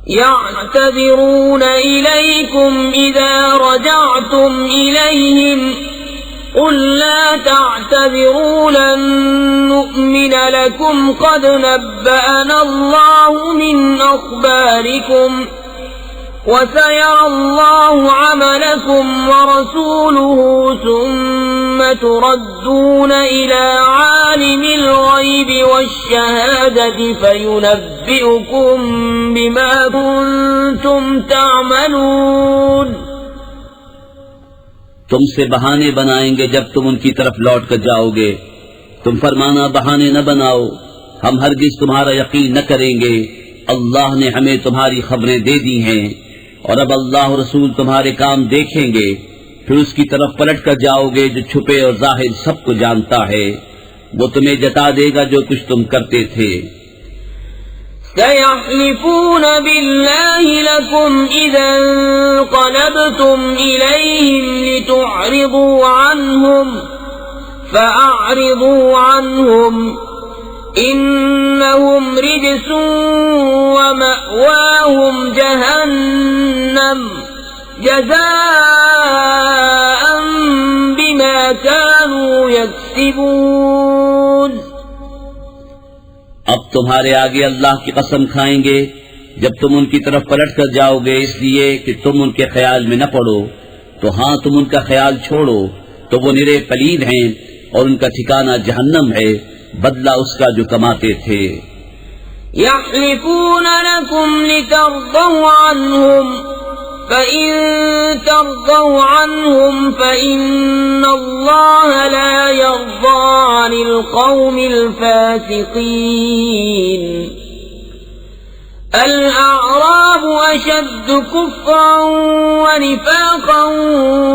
يعتذرون إليكم إذا رجعتم إليهم قل لا تعتذروا لن نؤمن لكم قد نبأنا الله من أخباركم وسيرى الله عملكم ورسوله ثم تردون إلى عالم الغيب والشهادة فينبئكم بما كنتم تعملون. تم سے بہانے بنائیں گے جب تم ان کی طرف لوٹ کر جاؤ گے. تم فرمانا بہانے نہ بناؤ، ہم ہرگز تمہارا یقین نہ کریں گے. اللہ نے ہمیں تمہاری خبریں دے دی ہیں اور اب اللہ و رسول تمہارے کام دیکھیں گے. پھر اس کی طرف پلٹ کر جاؤ گے جو چھپے اور ظاہر سب کو جانتا ہے. وہ تمہیں جتا دے گا جو کچھ تم کرتے تھے. سيحلفون بالله لكم إذا انقلبتم إليهم لتعرضوا عنهم فأعرضوا عنهم إنهم رجس ومأواهم جهنم جزاء بما كانوا يكسبون. اب تمہارے آگے اللہ کی قسم کھائیں گے جب تم ان کی طرف پلٹ کر جاؤ گے، اس لیے کہ تم ان کے خیال میں نہ پڑو. تو ہاں تم ان کا خیال چھوڑو تو وہ نرے پلید ہیں اور ان کا ٹھکانہ جہنم ہے، بدلہ اس کا جو کماتے تھے. يحلفون لكم لترضوا عنهم فإن ترضوا عنهم فإن الله لا يرضى عن القوم الفاسقين. الأعراب أشد كفرا ونفاقا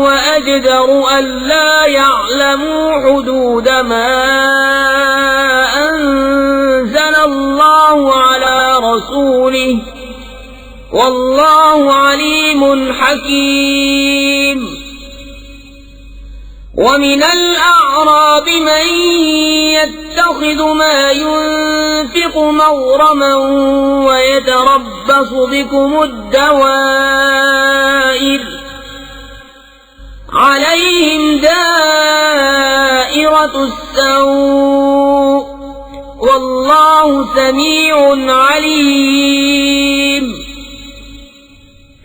وأجدر ألا يعلموا حدود ما أنزل الله على رسوله والله عليم حكيم. ومن الأعراب من يتخذ ما ينفق مغرما ويتربص بكم الدوائر عليهم دائرة السوء والله سميع عليم.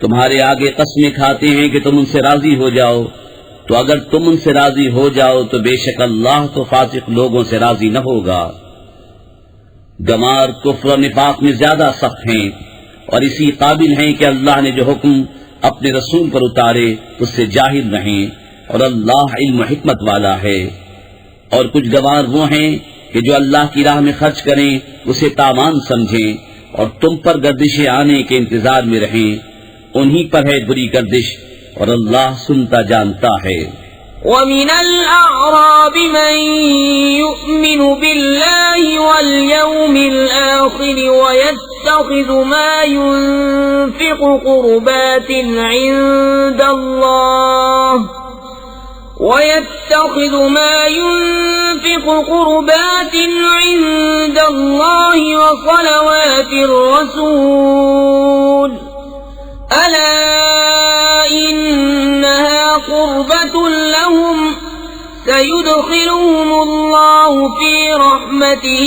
تمہارے آگے قسمیں کھاتے ہیں کہ تم ان سے راضی ہو جاؤ، تو اگر تم ان سے راضی ہو جاؤ تو بے شک اللہ تو فاسق لوگوں سے راضی نہ ہوگا. گمار کفر و نفاق میں زیادہ سخت ہیں اور اسی قابل ہیں کہ اللہ نے جو حکم اپنے رسول پر اتارے اس سے جاہل رہیں، اور اللہ علم و حکمت والا ہے. اور کچھ گوار وہ ہیں کہ جو اللہ کی راہ میں خرچ کریں اسے تاوان سمجھیں اور تم پر گردشیں آنے کے انتظار میں رہیں. انہی پر ہے بری گردش اور اللہ سنتا جانتا ہے. ومن الأعراب من يؤمن بالله واليوم الآخر ويتخذ ما ينفق قربات عند الله وصلوات الرسول ألا إنها قربة لهم سيدخلهم الله في رحمته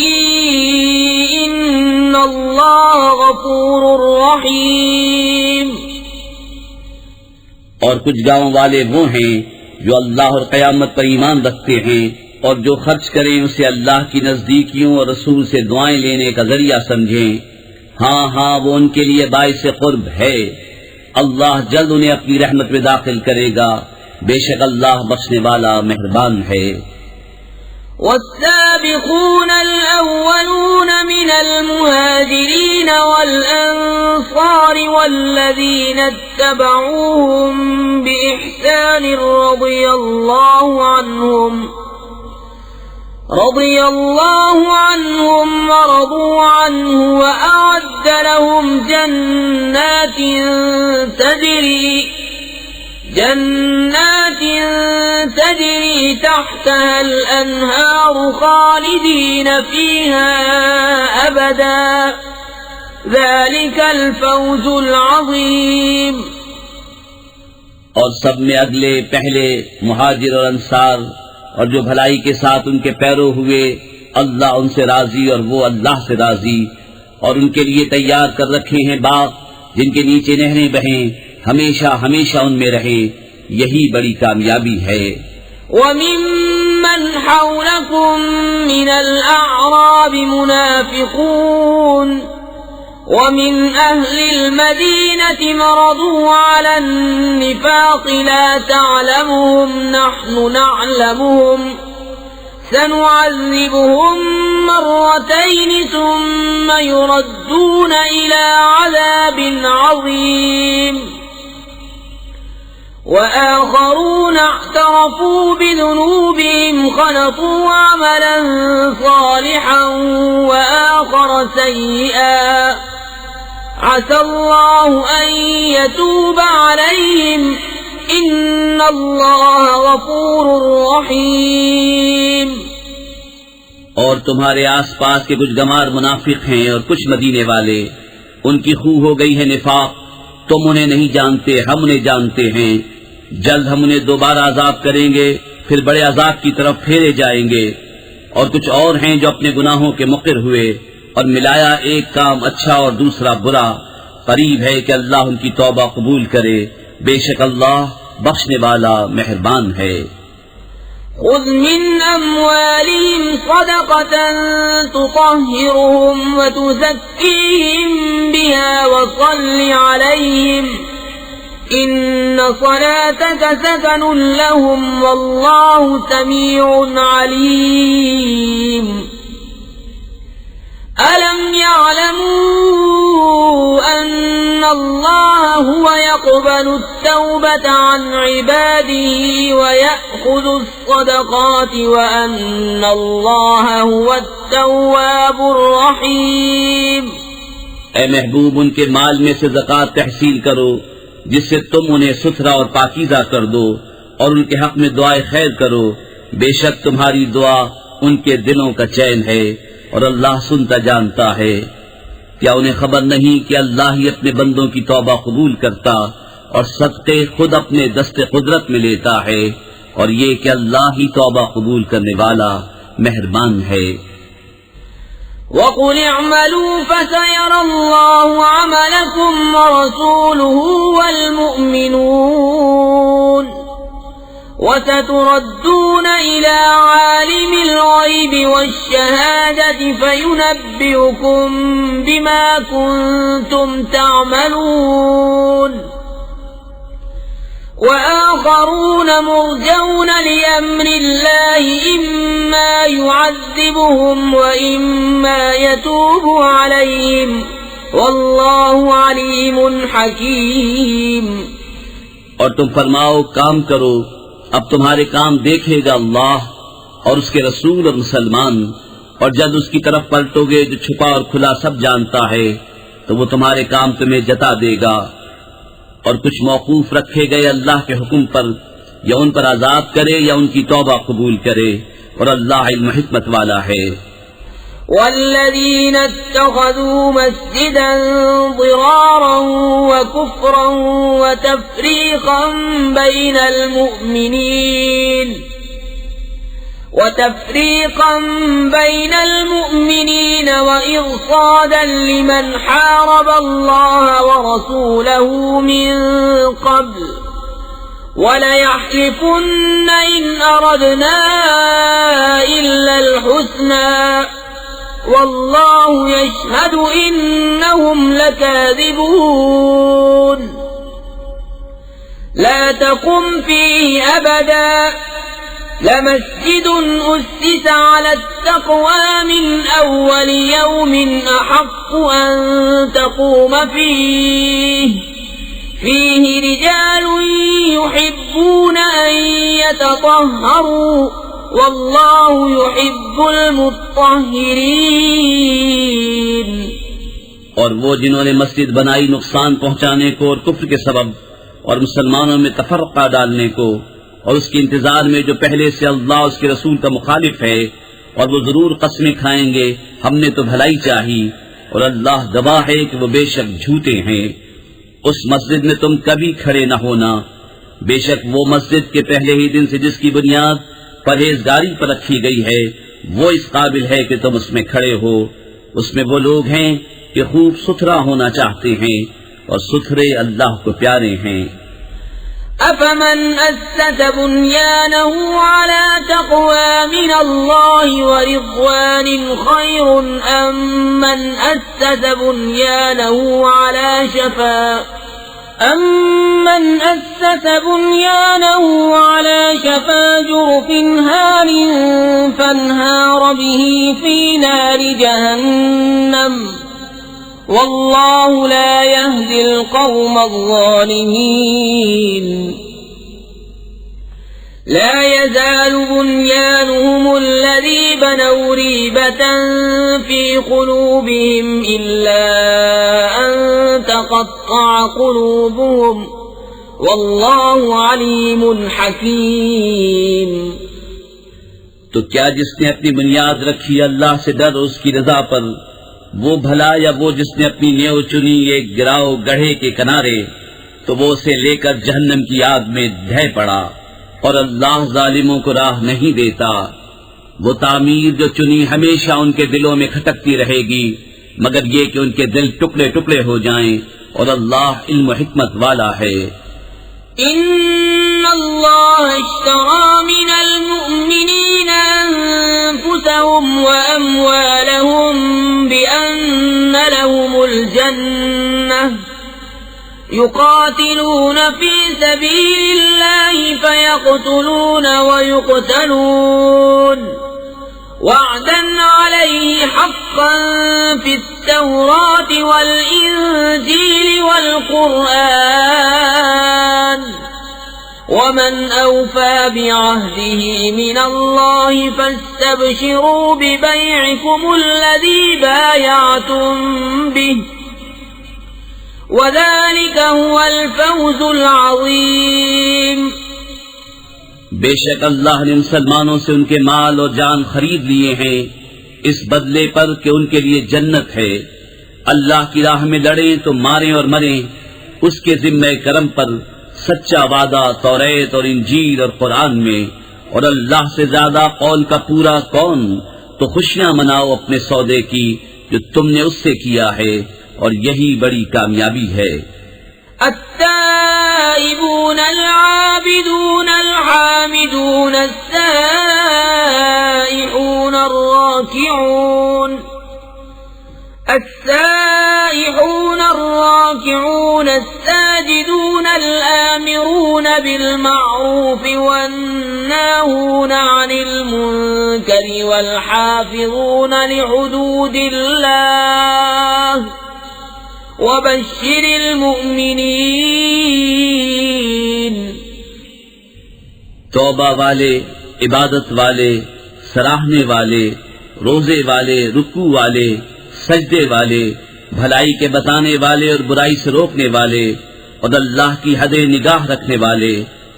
إن الله غفور رحيم. اور کچھ گاؤں والے وہ ہیں جو اللہ اور قیامت پر ایمان رکھتے ہیں اور جو خرچ کریں اسے اللہ کی نزدیکیوں اور رسول سے دعائیں لینے کا ذریعہ سمجھیں. ہاں ہاں وہ ان کے لیے باعث قرب ہے. اللہ جلد انہیں اپنی رحمت میں داخل کرے گا، بے شک اللہ بخشنے والا مہربان ہے. والسابقون الأولون من المهاجرين والأنصار والذين اتبعوهم بإحسان رضي الله عنهم ورضوا عنه وأعد لهم جنات تجري تحتها الأنهار خالدين فيها أبدا ذلك الفوز العظيم. اور سب میں اگلے پہلے مہاجر اور انصار اور جو بھلائی کے ساتھ ان کے پیرو ہوئے، اللہ ان سے راضی اور وہ اللہ سے راضی، اور ان کے لیے تیار کر رکھے ہیں باغ جن کے نیچے نہریں بہیں، ہمیشہ ہمیشہ ان میں رہیں، یہی بڑی کامیابی ہے. وَمِمَّنْ حَوْلَكُمْ مِنَ الْأَعْرَابِ مُنَافِقُونَ وَمِنْ أَهْلِ الْمَدِينَةِ مَرَضُوا عَلَى النِّفَاقِ لَا تَعْلَمُهُمْ نَحْنُ نَعْلَمُهُمْ سَنُعَذِّبُهُمْ مَرَّتَيْنِ ثُمَّ يُرَدُّونَ إِلَى عَذَابٍ عَظِيمٍ. وَآخَرُونَ اعْتَرَفُوا بِذُنُوبِهِمْ خَلَطُوا عَمَلًا صَالِحًا وَآخَرَ سَيِّئًا عَسَى اللَّهُ أَن يَتُوبَ عَلَيْهِمْ إِنَّ اللَّهَ غَفُورٌ رَّحِيمٌ. اور تمہارے آس پاس کے کچھ گمار منافق ہیں اور کچھ مدینے والے، ان کی خو ہو گئی ہے نفاق. تم انہیں نہیں جانتے، ہم انہیں جانتے ہیں. جلد ہم انہیں دوبارہ عذاب کریں گے، پھر بڑے عذاب کی طرف پھیرے جائیں گے. اور کچھ اور ہیں جو اپنے گناہوں کے مقر ہوئے اور ملایا ایک کام اچھا اور دوسرا برا. قریب ہے کہ اللہ ان کی توبہ قبول کرے، بے شک اللہ بخشنے والا مہربان ہے. خذ من أموالهم صدقة تطهرهم وتزكيهم بها وصل عليهم إن صلاتك سكن لهم والله سميع عليم. ألم يعلموا أن الله هو يقبل التوبة عن عباده ويأخذ الصدقات وأن الله هو التواب الرحيم. اے محبوب، ان کے مال میں سے زکوٰۃ تحصیل کرو جس سے تم انہیں ستھرا اور پاکیزہ کر دو، اور ان کے حق میں دعائے خیر کرو. بے شک تمہاری دعا ان کے دلوں کا چین ہے اور اللہ سنتا جانتا ہے. کیا انہیں خبر نہیں کہ اللہ ہی اپنے بندوں کی توبہ قبول کرتا اور صدقے خود اپنے دست قدرت میں لیتا ہے، اور یہ کہ اللہ ہی توبہ قبول کرنے والا مہربان ہے. وَقُلِ اعْمَلُوا فَسَيَرَى اللَّهُ عَمَلَكُمْ وَرَسُولُهُ وَالْمُؤْمِنُونَ وَسَتُرَدُّونَ إِلَى عَالِمِ الْغَيْبِ وَالشَّهَادَةِ فَيُنَبِّئُكُم بِمَا كُنتُمْ تَعْمَلُونَ. وَآخَرُونَ مُرْجَوْنَ لِأَمْرِ اللَّهِ إِمَّا يُعَذِّبُهُمْ وَإِمَّا يَتُوبُ عَلَيْهِمْ وَاللَّهُ عَلِيمٌ حَكِيمٌ. اور تم فرماؤ کام کرو، اب تمہارے کام دیکھے گا اللہ اور اس کے رسول اور مسلمان، اور جب اس کی طرف پلٹو گے جو چھپا اور کھلا سب جانتا ہے تو وہ تمہارے کام تمہیں جتا دے گا. اور کچھ موقوف رکھے گئے اللہ کے حکم پر، یا ان پر عذاب کرے یا ان کی توبہ قبول کرے، اور اللہ علم حکمت والا ہے. والذين اتخذوا مسجدا ضرارا وكفرا وتفريقا بين المؤمنين وإرصادا لمن حارب الله ورسوله من قبل وليحلفن إن أردنا إلا الحسنى والله يشهد إنهم لكاذبون. لا تقم فيه أبدا لمسجد أسس على التقوى من أول يوم أحق أن تقوم فيه رجال يحبون أن يتطهروا والله يحب المطهرين. اور وہ جنہوں نے مسجد بنائی نقصان پہنچانے کو اور کفر کے سبب اور مسلمانوں میں تفرقہ ڈالنے کو، اور اس کے انتظار میں جو پہلے سے اللہ اس کے رسول کا مخالف ہے، اور وہ ضرور قسمیں کھائیں گے ہم نے تو بھلائی چاہی، اور اللہ گواہ ہے کہ وہ بے شک جھوٹے ہیں۔ اس مسجد میں تم کبھی کھڑے نہ ہونا، بے شک وہ مسجد کے پہلے ہی دن سے جس کی بنیاد پرہیزگاری پر رکھی گئی ہے وہ اس قابل ہے کہ تم اس میں کھڑے ہو۔ اس میں وہ لوگ ہیں کہ خوب ستھرا ہونا چاہتے ہیں اور ستھرے اللہ کو پیارے ہیں۔ أفمن أسس بنيانه على تقوى من الله ورضوان خير أم من أسس بنيانه على شفا جرف هار فانهار به في نار جهنم والله لا يهدي القوم الظالمين لا يزال بنيانهم الذي بنوا ريبة في قلوبهم إلا أن تقطع قلوبهم والله عليم حكيم۔ تو کیا جس نے اپنی بنیاد رکھی اللہ سے ڈر اس کی رضا پر، وہ بھلا یا وہ جس نے اپنی نیو چنی ایک گراؤ گڑھے کے کنارے، تو وہ اسے لے کر جہنم کی آگ میں ڈھہ پڑا، اور اللہ ظالموں کو راہ نہیں دیتا۔ وہ تعمیر جو چنی ہمیشہ ان کے دلوں میں کھٹکتی رہے گی، مگر یہ کہ ان کے دل ٹکڑے ٹکڑے ہو جائیں، اور اللہ علم و حکمت والا ہے۔ إن الله اشترى من المؤمنين أنفسهم وأموالهم بأن لهم الجنة يقاتلون في سبيل الله فيقتلون ويقتلون وعدا عليه حقا في التوراة والإنجيل والقرآن ومن أوفى بعهده من الله فاستبشروا ببيعكم الذي بايعتم به وذلك هو الفوز العظيم۔ بے شک اللہ نے مسلمانوں سے ان کے مال اور جان خرید لیے ہیں اس بدلے پر کہ ان کے لیے جنت ہے۔ اللہ کی راہ میں لڑیں تو ماریں اور مریں، اس کے ذمہ کرم پر سچا وعدہ توریت اور انجیل اور قرآن میں، اور اللہ سے زیادہ قول کا پورا کون؟ تو خوشیاں مناؤ اپنے سودے کی جو تم نے اس سے کیا ہے، اور یہی بڑی کامیابی ہے۔ التائبون العابدون الحامدون السائحون الراكعون الساجدون الآمرون بالمعروف والناهون عن المنكر والحافظون لحدود الله وبشر المؤمنين۔ توبہ والے، عبادت والے، سراہنے والے، روزے والے، رکوع والے، سجدے والے، بھلائی کے بتانے والے اور برائی سے روکنے والے، اور اللہ کی حد نگاہ رکھنے والے،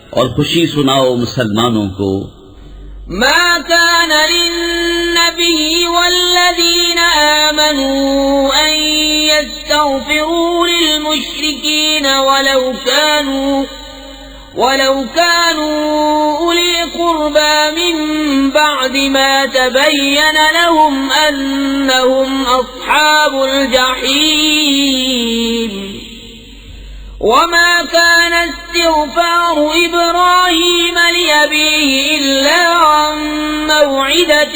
اور خوشی سناؤ مسلمانوں کو۔ ما كان للنبي والذين آمنوا أن يستغفروا للمشركين ولو كانوا أولي قربى من بعد ما تبين لهم أنهم أصحاب الجحيم وما كان استغفار إبراهيم لأبيه إلا عن موعدة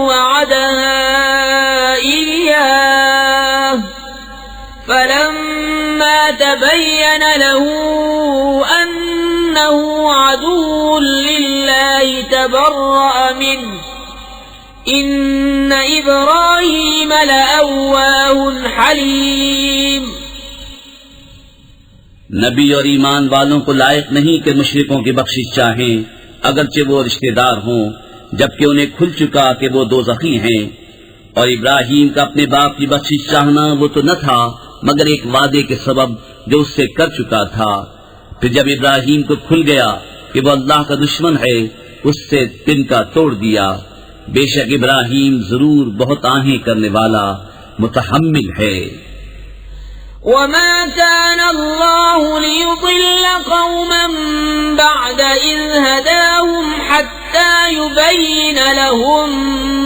وعدها إياه فلما تبين له أنه عدو لله تبرأ منه إن إبراهيم لأواه حليم۔ نبی اور ایمان والوں کو لائق نہیں کہ مشرکوں کی بخشش چاہیں اگرچہ وہ رشتہ دار ہوں، جبکہ انہیں کھل چکا کہ وہ دوزخی ہیں۔ اور ابراہیم کا اپنے باپ کی بخشش چاہنا وہ تو نہ تھا مگر ایک وعدے کے سبب جو اس سے کر چکا تھا۔ پھر جب ابراہیم کو کھل گیا کہ وہ اللہ کا دشمن ہے، اس سے تن کا توڑ دیا۔ بے شک ابراہیم ضرور بہت آہیں کرنے والا متحمل ہے۔ وما كان الله ليضل قوما بعد إذ هداهم حتى يبين لهم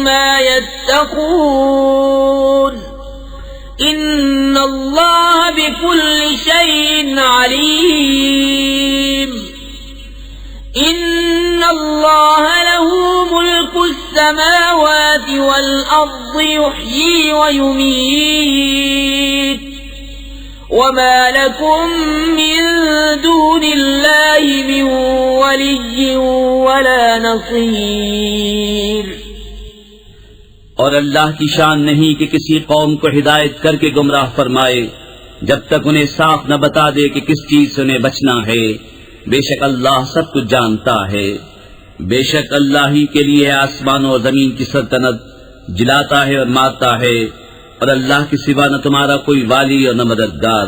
ما يتقون إن الله بكل شيء عليم إن الله له ملك السماوات والأرض يحيي ويميت وما لكم من دون الله من ولي ولا نصير۔ اور اللہ کی شان نہیں کہ کسی قوم کو ہدایت کر کے گمراہ فرمائے جب تک انہیں صاف نہ بتا دے کہ کس چیز سے انہیں بچنا ہے۔ بے شک اللہ سب کچھ جانتا ہے۔ بے شک اللہ ہی کے لیے آسمان اور زمین کی سلطنت، جلاتا ہے اور مارتا ہے، اور اللہ کے سوا نہ تمہارا کوئی والی اور نہ مددگار۔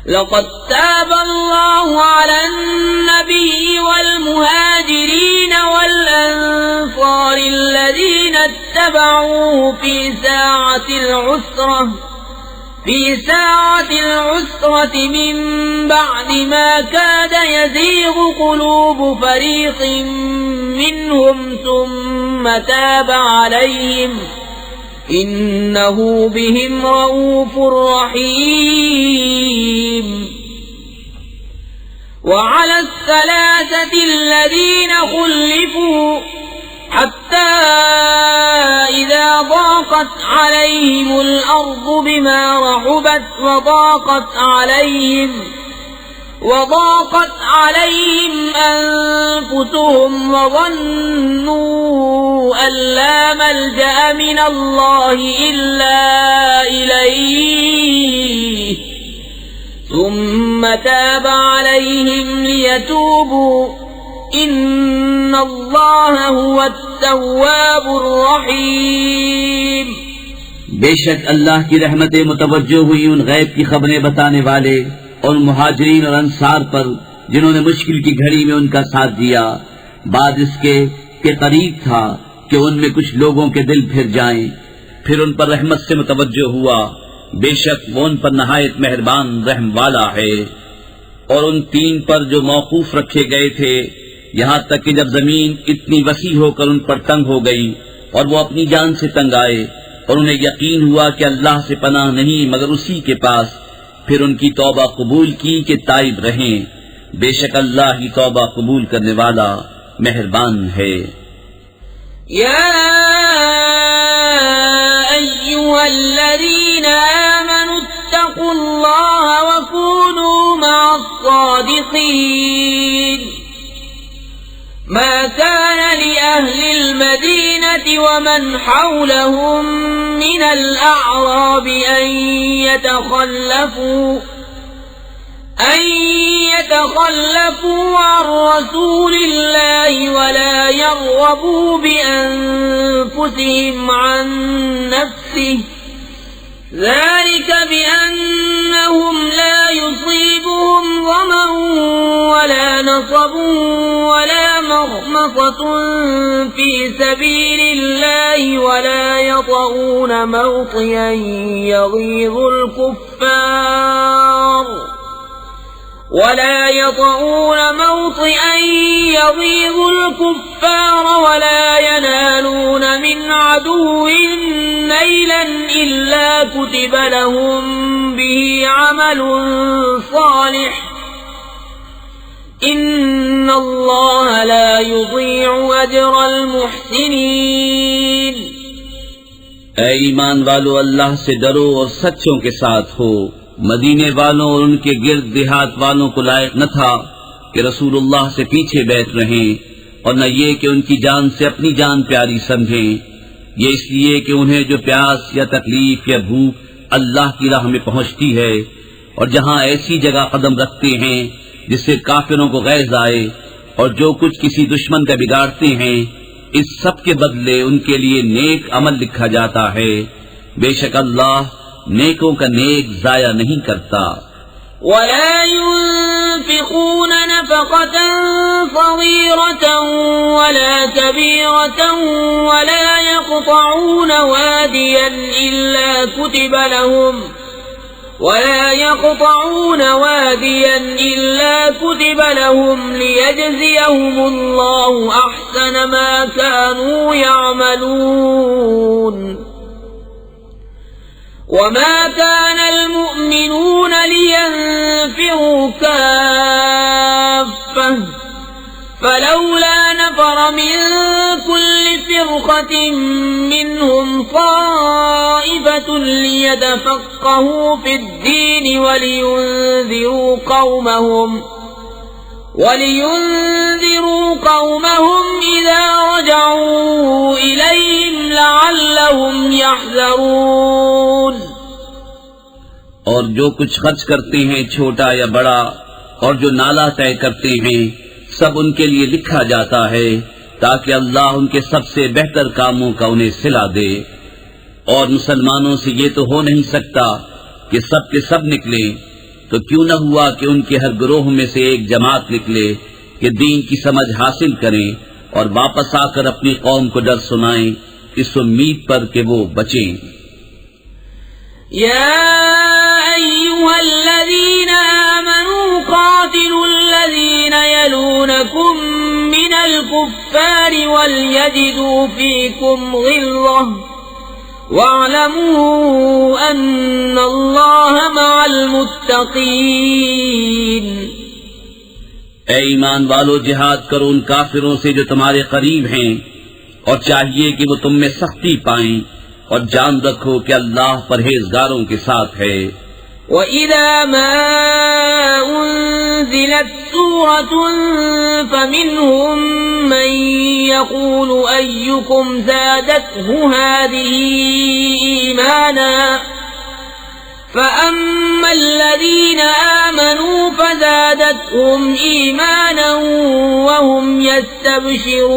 لقد تاب الله على النبي والمهاجرين والأنصار الذين اتبعوه في ساعة العسرة من بعد ما كاد يزيغ قلوب فريق منهم ثم تاب عليهم إنه بهم رؤوف رحيم۔ وعلى الثلاثة الذين خلفوا حتى إذا ضاقت عليهم الأرض بما رحبت وضاقت عليهم أنفسهم وظنوا أن لا ملجأ من الله إلا إليه ثم تاب عليهم ليتوبوا إن الله هو التواب الرحيم۔ بے شک اللہ کی رحمتیں متوجہ ہوئی ان غیب کی خبریں بتانے والے اور مہاجرین اور انصار پر جنہوں نے مشکل کی گھڑی میں ان کا ساتھ دیا، بعد اس کے کہ قریب تھا کہ ان میں کچھ لوگوں کے دل پھر جائیں، پھر ان پر رحمت سے متوجہ ہوا۔ بے شک وہ ان پر نہایت مہربان رحم والا ہے۔ اور ان تین پر جو موقوف رکھے گئے تھے، یہاں تک کہ جب زمین اتنی وسیع ہو کر ان پر تنگ ہو گئی اور وہ اپنی جان سے تنگ آئے اور انہیں یقین ہوا کہ اللہ سے پناہ نہیں مگر اسی کے پاس، پھر ان کی توبہ قبول کی کہ تائب رہیں۔ بے شک اللہ ہی توبہ قبول کرنے والا مہربان ہے۔ یا ایھا الذین آمنوا اتقوا اللہ وکونوا مع الصادقین۔ ما كان لأهل المدينة ومن حولهم من الأعراب أن يتخلفوا عن رسول الله ولا يرغبوا بأنفسهم عن نفسه ذلك بأنهم لا يصيبهم ظمأ ولا نصب ولا مخمصة في سبيل الله ولا يطؤون موطئا يغيظ الكفار ولا ينالون من عدو نيلا إلا كتب لهم به عمل صالح إن الله لا يضيع أجر المحسنين۔ اے ایمان والو، اللہ سے ڈرو اور سچوں کے ساتھ ہو۔ مدینے والوں اور ان کے گرد دیہات والوں کو لائق نہ تھا کہ رسول اللہ سے پیچھے بیٹھ رہیں، اور نہ یہ کہ ان کی جان سے اپنی جان پیاری سمجھیں، یہ اس لیے کہ انہیں جو پیاس یا تکلیف یا بھوک اللہ کی راہ میں پہنچتی ہے، اور جہاں ایسی جگہ قدم رکھتے ہیں جس سے کافروں کو غیظ آئے، اور جو کچھ کسی دشمن کا بگاڑتے ہیں، اس سب کے بدلے ان کے لیے نیک عمل لکھا جاتا ہے۔ بے شک اللہ نیکوں کا نیک ضائع نہیں کرتا۔ ولا ينفقون نفقة صغيرة ولا كبيرة ولا يقطعون واديا إلا كتب لهم ليجزيهم الله أحسن ما كانوا يعملون وما كان المؤمنون لينفروا كافة فلولا نفر من كل فرقة منهم طائفة ليتفقهوا في الدين ولينذروا قومهم إذا رجعوا إليهم لعلهم يحذرون. اور جو کچھ خرچ کرتے ہیں چھوٹا یا بڑا اور جو نالا طے کرتے ہیں سب ان کے لیے لکھا جاتا ہے تاکہ اللہ ان کے سب سے بہتر کاموں کا انہیں صلہ دے. اور مسلمانوں سے یہ تو ہو نہیں سکتا کہ سب کے سب نکلیں، تو کیوں نہ ہوا کہ ان کے ہر گروہ میں سے ایک جماعت نکلے کہ دین کی سمجھ حاصل کریں اور واپس آ کر اپنی قوم کو ڈر سنائیں اس امید پر کہ وہ بچیں. يا أيها الذين آمنوا قاتلوا الذين يلونكم من الكفار وليجدوا فيكم غلظة واعلموا أن الله مع المتقين. اے ایمان والو، جہاد کرو ان کافروں سے جو تمہارے قریب ہیں، اور چاہیے کہ وہ تم میں سختی پائیں، اور جان رکھو کہ اللہ پرہیزگاروں کے ساتھ ہے. وَإِذَا مَا أُنزِلَتْ سُورَةٌ فَمِنْهُمْ مَنْ يَقُولُ أَيُّكُمْ زَادَتْهُ هَذِهِ إِيمَانًا فَأَمَّا الَّذِينَ آمَنُوا فَزَادَتْهُمْ إِيمَانًا وَهُمْ يَسْتَبْشِرُونَ.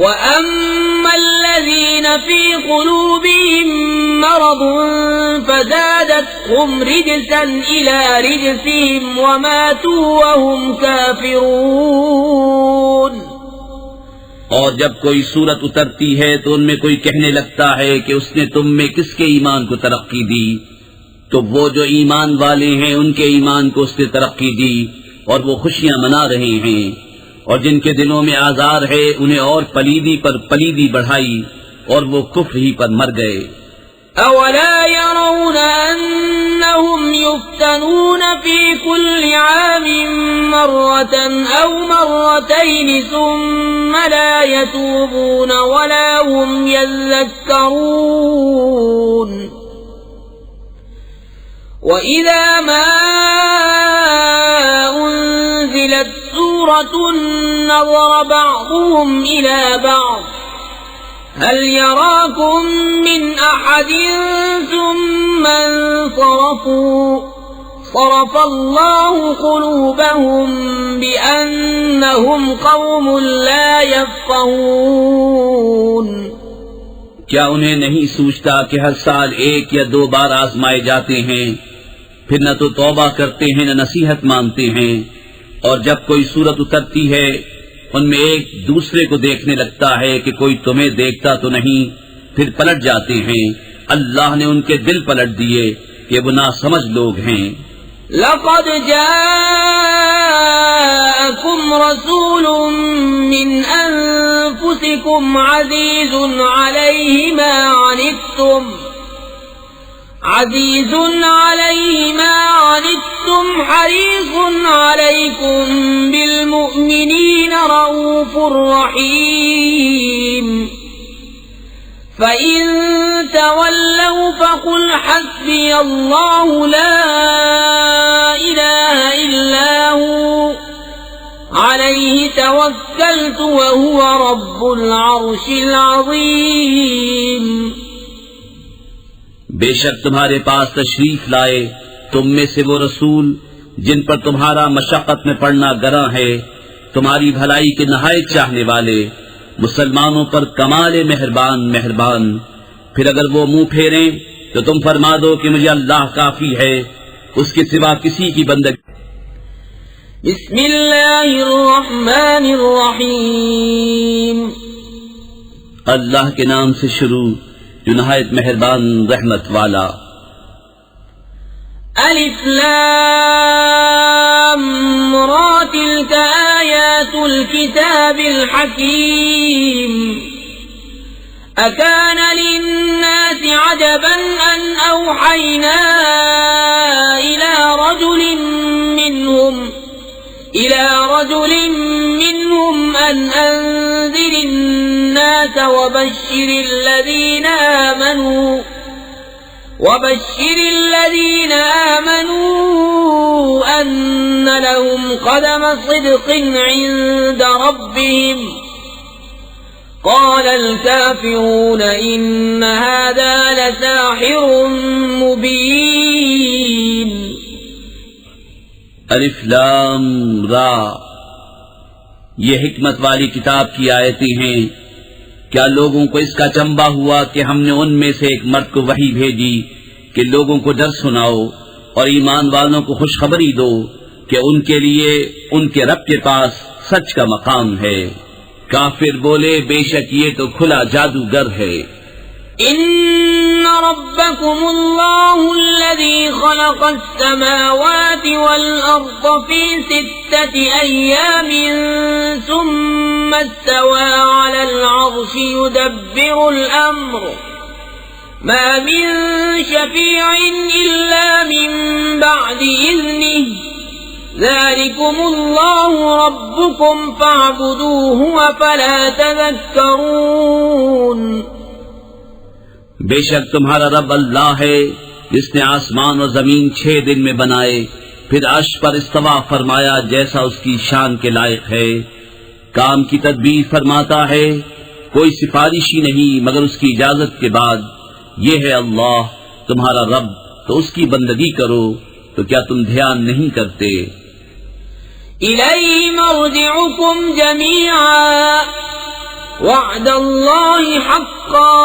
وَأَمَّا الَّذِينَ فِي قُلُوبِهِم مَّرَضٌ فَزَادَتْهُمْ رِجْسًا إِلَى رِجْسِهِمْ وَمَاتُوا وَهُمْ كَافِرُونَ. اور جب کوئی صورت اترتی ہے تو ان میں کوئی کہنے لگتا ہے کہ اس نے تم میں کس کے ایمان کو ترقی دی، تو وہ جو ایمان والے ہیں ان کے ایمان کو اس نے ترقی دی اور وہ خوشیاں منا رہے ہیں، اور جن کے دلوں میں آزار ہے انہیں اور پلیدی پر پلیدی بڑھائی اور وہ کفر ہی پر مر گئے. اولا يرون انهم يفتنون في كل عام مرة او مرتين ثم لا يتوبون ولا هم يذكرون. وإذا ما أنزلت سورة نظر بعضهم إلى بعض هل يراكم من أحد ثم انصرفوا صرف الله قلوبهم بأنهم قوم لا يفقهون. کیا انہیں نہیں سوچتا کہ ہر سال ایک یا دو بار آزمائے جاتے ہیں، پھر نہ تو توبہ کرتے ہیں نہ نصیحت مانتے ہیں، اور جب کوئی صورت اترتی ہے ان میں ایک دوسرے کو دیکھنے لگتا ہے کہ کوئی تمہیں دیکھتا تو نہیں، پھر پلٹ جاتے ہیں. اللہ نے ان کے دل پلٹ دیے کہ وہ ناسمجھ لوگ ہیں. لقد جاءكم رسول من أنفسكم عزيز عليه ما عنتم حريص عليكم بالمؤمنين رؤوف رحيم. فإن تولوا فقل حسبي الله لا إله إلا هو عليه توكلت وهو رب العرش العظيم. بے شک تمہارے پاس تشریف لائے تم میں سے وہ رسول جن پر تمہارا مشقت میں پڑنا گراں ہے، تمہاری بھلائی کے نہایت چاہنے والے، مسلمانوں پر کمال مہربان. پھر اگر وہ منہ پھیریں تو تم فرما دو کہ مجھے اللہ کافی ہے، اس کے سوا کسی کی بندگی۔ بسم اللہ الرحمن الرحیم، اللہ کے نام سے شروع جو نہایت مہربان رحمت والا۔ الف لام را تلک آیات الكتاب الحکیم، أكان للناس عجبا أن أوحينا إلى رجل منهم أن أنذر الناس وبشر الذين آمنوا أن لهم قدم صدق عند ربهم، قال الكافرون إن هذا لساحر مبين۔ الف لام را، یہ حکمت والی کتاب کی آیتیں ہیں۔ کیا لوگوں کو اس کا چمبا ہوا کہ ہم نے ان میں سے ایک مرد کو وحی بھیجی کہ لوگوں کو ڈر سناؤ اور ایمان والوں کو خوشخبری دو کہ ان کے لیے ان کے رب کے پاس سچ کا مقام ہے۔ کافر بولے بے شک یہ تو کھلا جادوگر ہے۔ ان ربکم اللہ الذی خلق السماوات والارض فی 6 ایام ثم استوى على العرش يدبر الامر ما من شفیع الا من بعد اذنه ذلكم الله ربكم فاعبدوه افلا تذكرون۔ بے شک تمہارا رب اللہ ہے جس نے آسمان اور زمین 6 دن میں بنائے، پھر عرش پر استوا فرمایا جیسا اس کی شان کے لائق ہے، کام کی تدبیر فرماتا ہے، کوئی سفارشی نہیں مگر اس کی اجازت کے بعد۔ یہ ہے اللہ تمہارا رب، تو اس کی بندگی کرو، تو کیا تم دھیان نہیں کرتے؟ الیہ مرجعکم جمیعا وعد اللہ حقا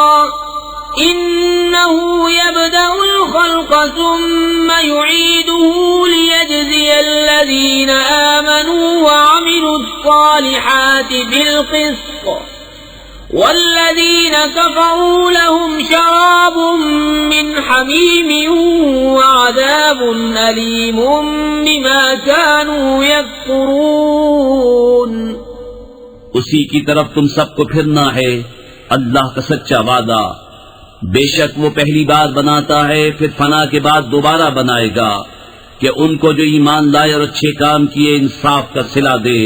انه يبدأ الخلق ثم يعيده ليجزي الذين آمنوا وعملوا الصالحات بالقسط والذين كفروا لهم شراب من حميم وعذاب أليم بما كانوا يكفرون۔ اسی کی طرف تم سب کو پھرنا ہے، اللہ کا سچا وعدہ۔ بے شک وہ پہلی بار بناتا ہے پھر فنا کے بعد دوبارہ بنائے گا کہ ان کو جو ایمان لائے اور اچھے کام کیے انصاف کا صلہ دے،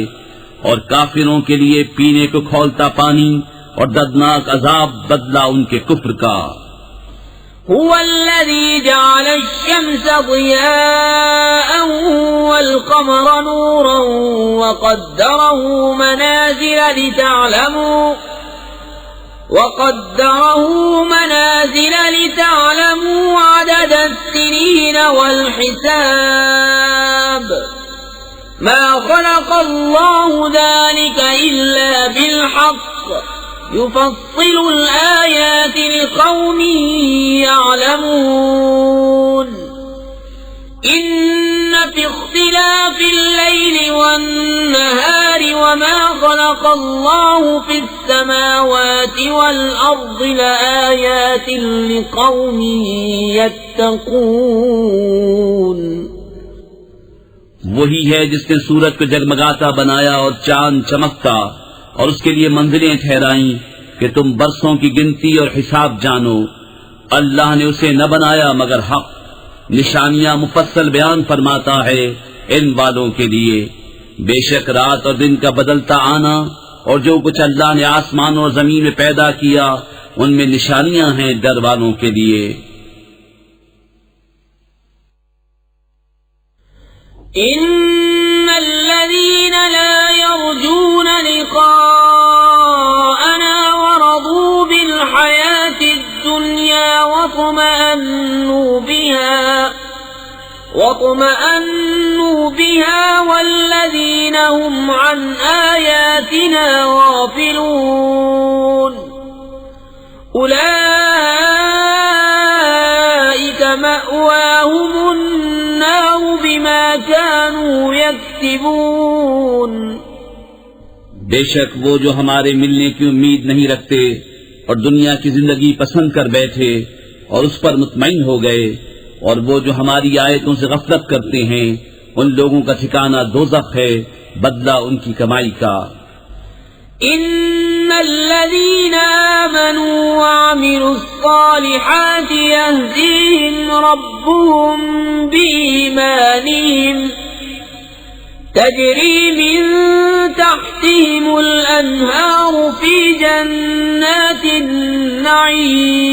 اور کافروں کے لیے پینے کو کھولتا پانی اور دردناک عذاب بدلہ ان کے کفر کا۔ هو الذي جعل الشمس ضياء والقمر نورا وقدره منازل لتعلموا عدد السنين والحساب، ما خلق الله ذلك إلا بالحق يفصل الآيات لقوم يعلمون۔ إن في اختلاف الليل والنهار وما خلق الله في السماوات والأرض لآيات لقوم يتقون۔ وہی ہے جس نے سورج کو جگمگاتا بنایا اور چاند چمکتا اور اس کے لیے منزلیں ٹھہرائیں کہ تم برسوں کی گنتی اور حساب جانو۔ اللہ نے اسے نہ بنایا مگر حق، نشانیاں مفصل بیان فرماتا ہے ان والوں کے لیے۔ بے شک رات اور دن کا بدلتا آنا اور جو کچھ اللہ نے آسمان اور زمین میں پیدا کیا ان میں نشانیاں ہیں ڈر والوں کے لیے۔ ان الذين لا يرجون لقاءنا ورضوا بالحياة الدنيا واطمأنوا بها والذين هم عن آياتنا غافلون أولئك بما كانوا يكسبون. بے شک وہ جو ہمارے ملنے کی امید نہیں رکھتے اور دنیا کی زندگی پسند کر بیٹھے اور اس پر مطمئن ہو گئے، اور وہ جو ہماری آیتوں سے غفلت کرتے ہیں، ان لوگوں کا ٹھکانہ دوزخ ہے، بدلہ ان کی کمائی کا. ان الذين آمنوا وعملوا الصالحات يهديهم ربهم بإيمانهم تجري من تحتهم الأنهار في جنات النعيم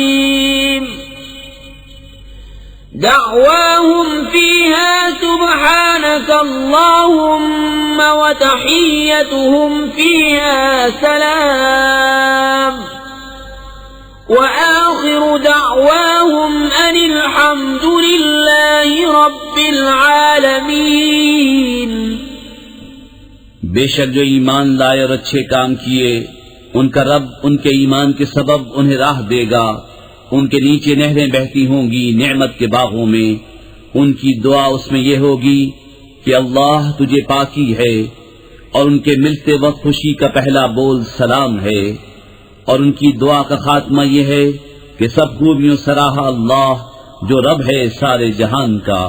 دعواهم فيها سبحانك اللهم وتحيتهم فيها سلام وآخر دعواهم أن الحمد لله رب العالمين. بے شک جو ایمان لائے اور اچھے کام کیے، ان کا رب ان کے ایمان کے سبب انہیں راہ دے گا. ان کے نیچے نہریں بہتی ہوں گی نعمت کے باغوں میں. ان کی دعا اس میں یہ ہوگی کہ اللہ تجھے پاکی ہے، اور ان کے ملتے وقت خوشی کا پہلا بول سلام ہے. اور ان کی دعا کا خاتمہ یہ ہے کہ سب خوبیوں سراہا اللہ جو رب ہے سارے جہان کا.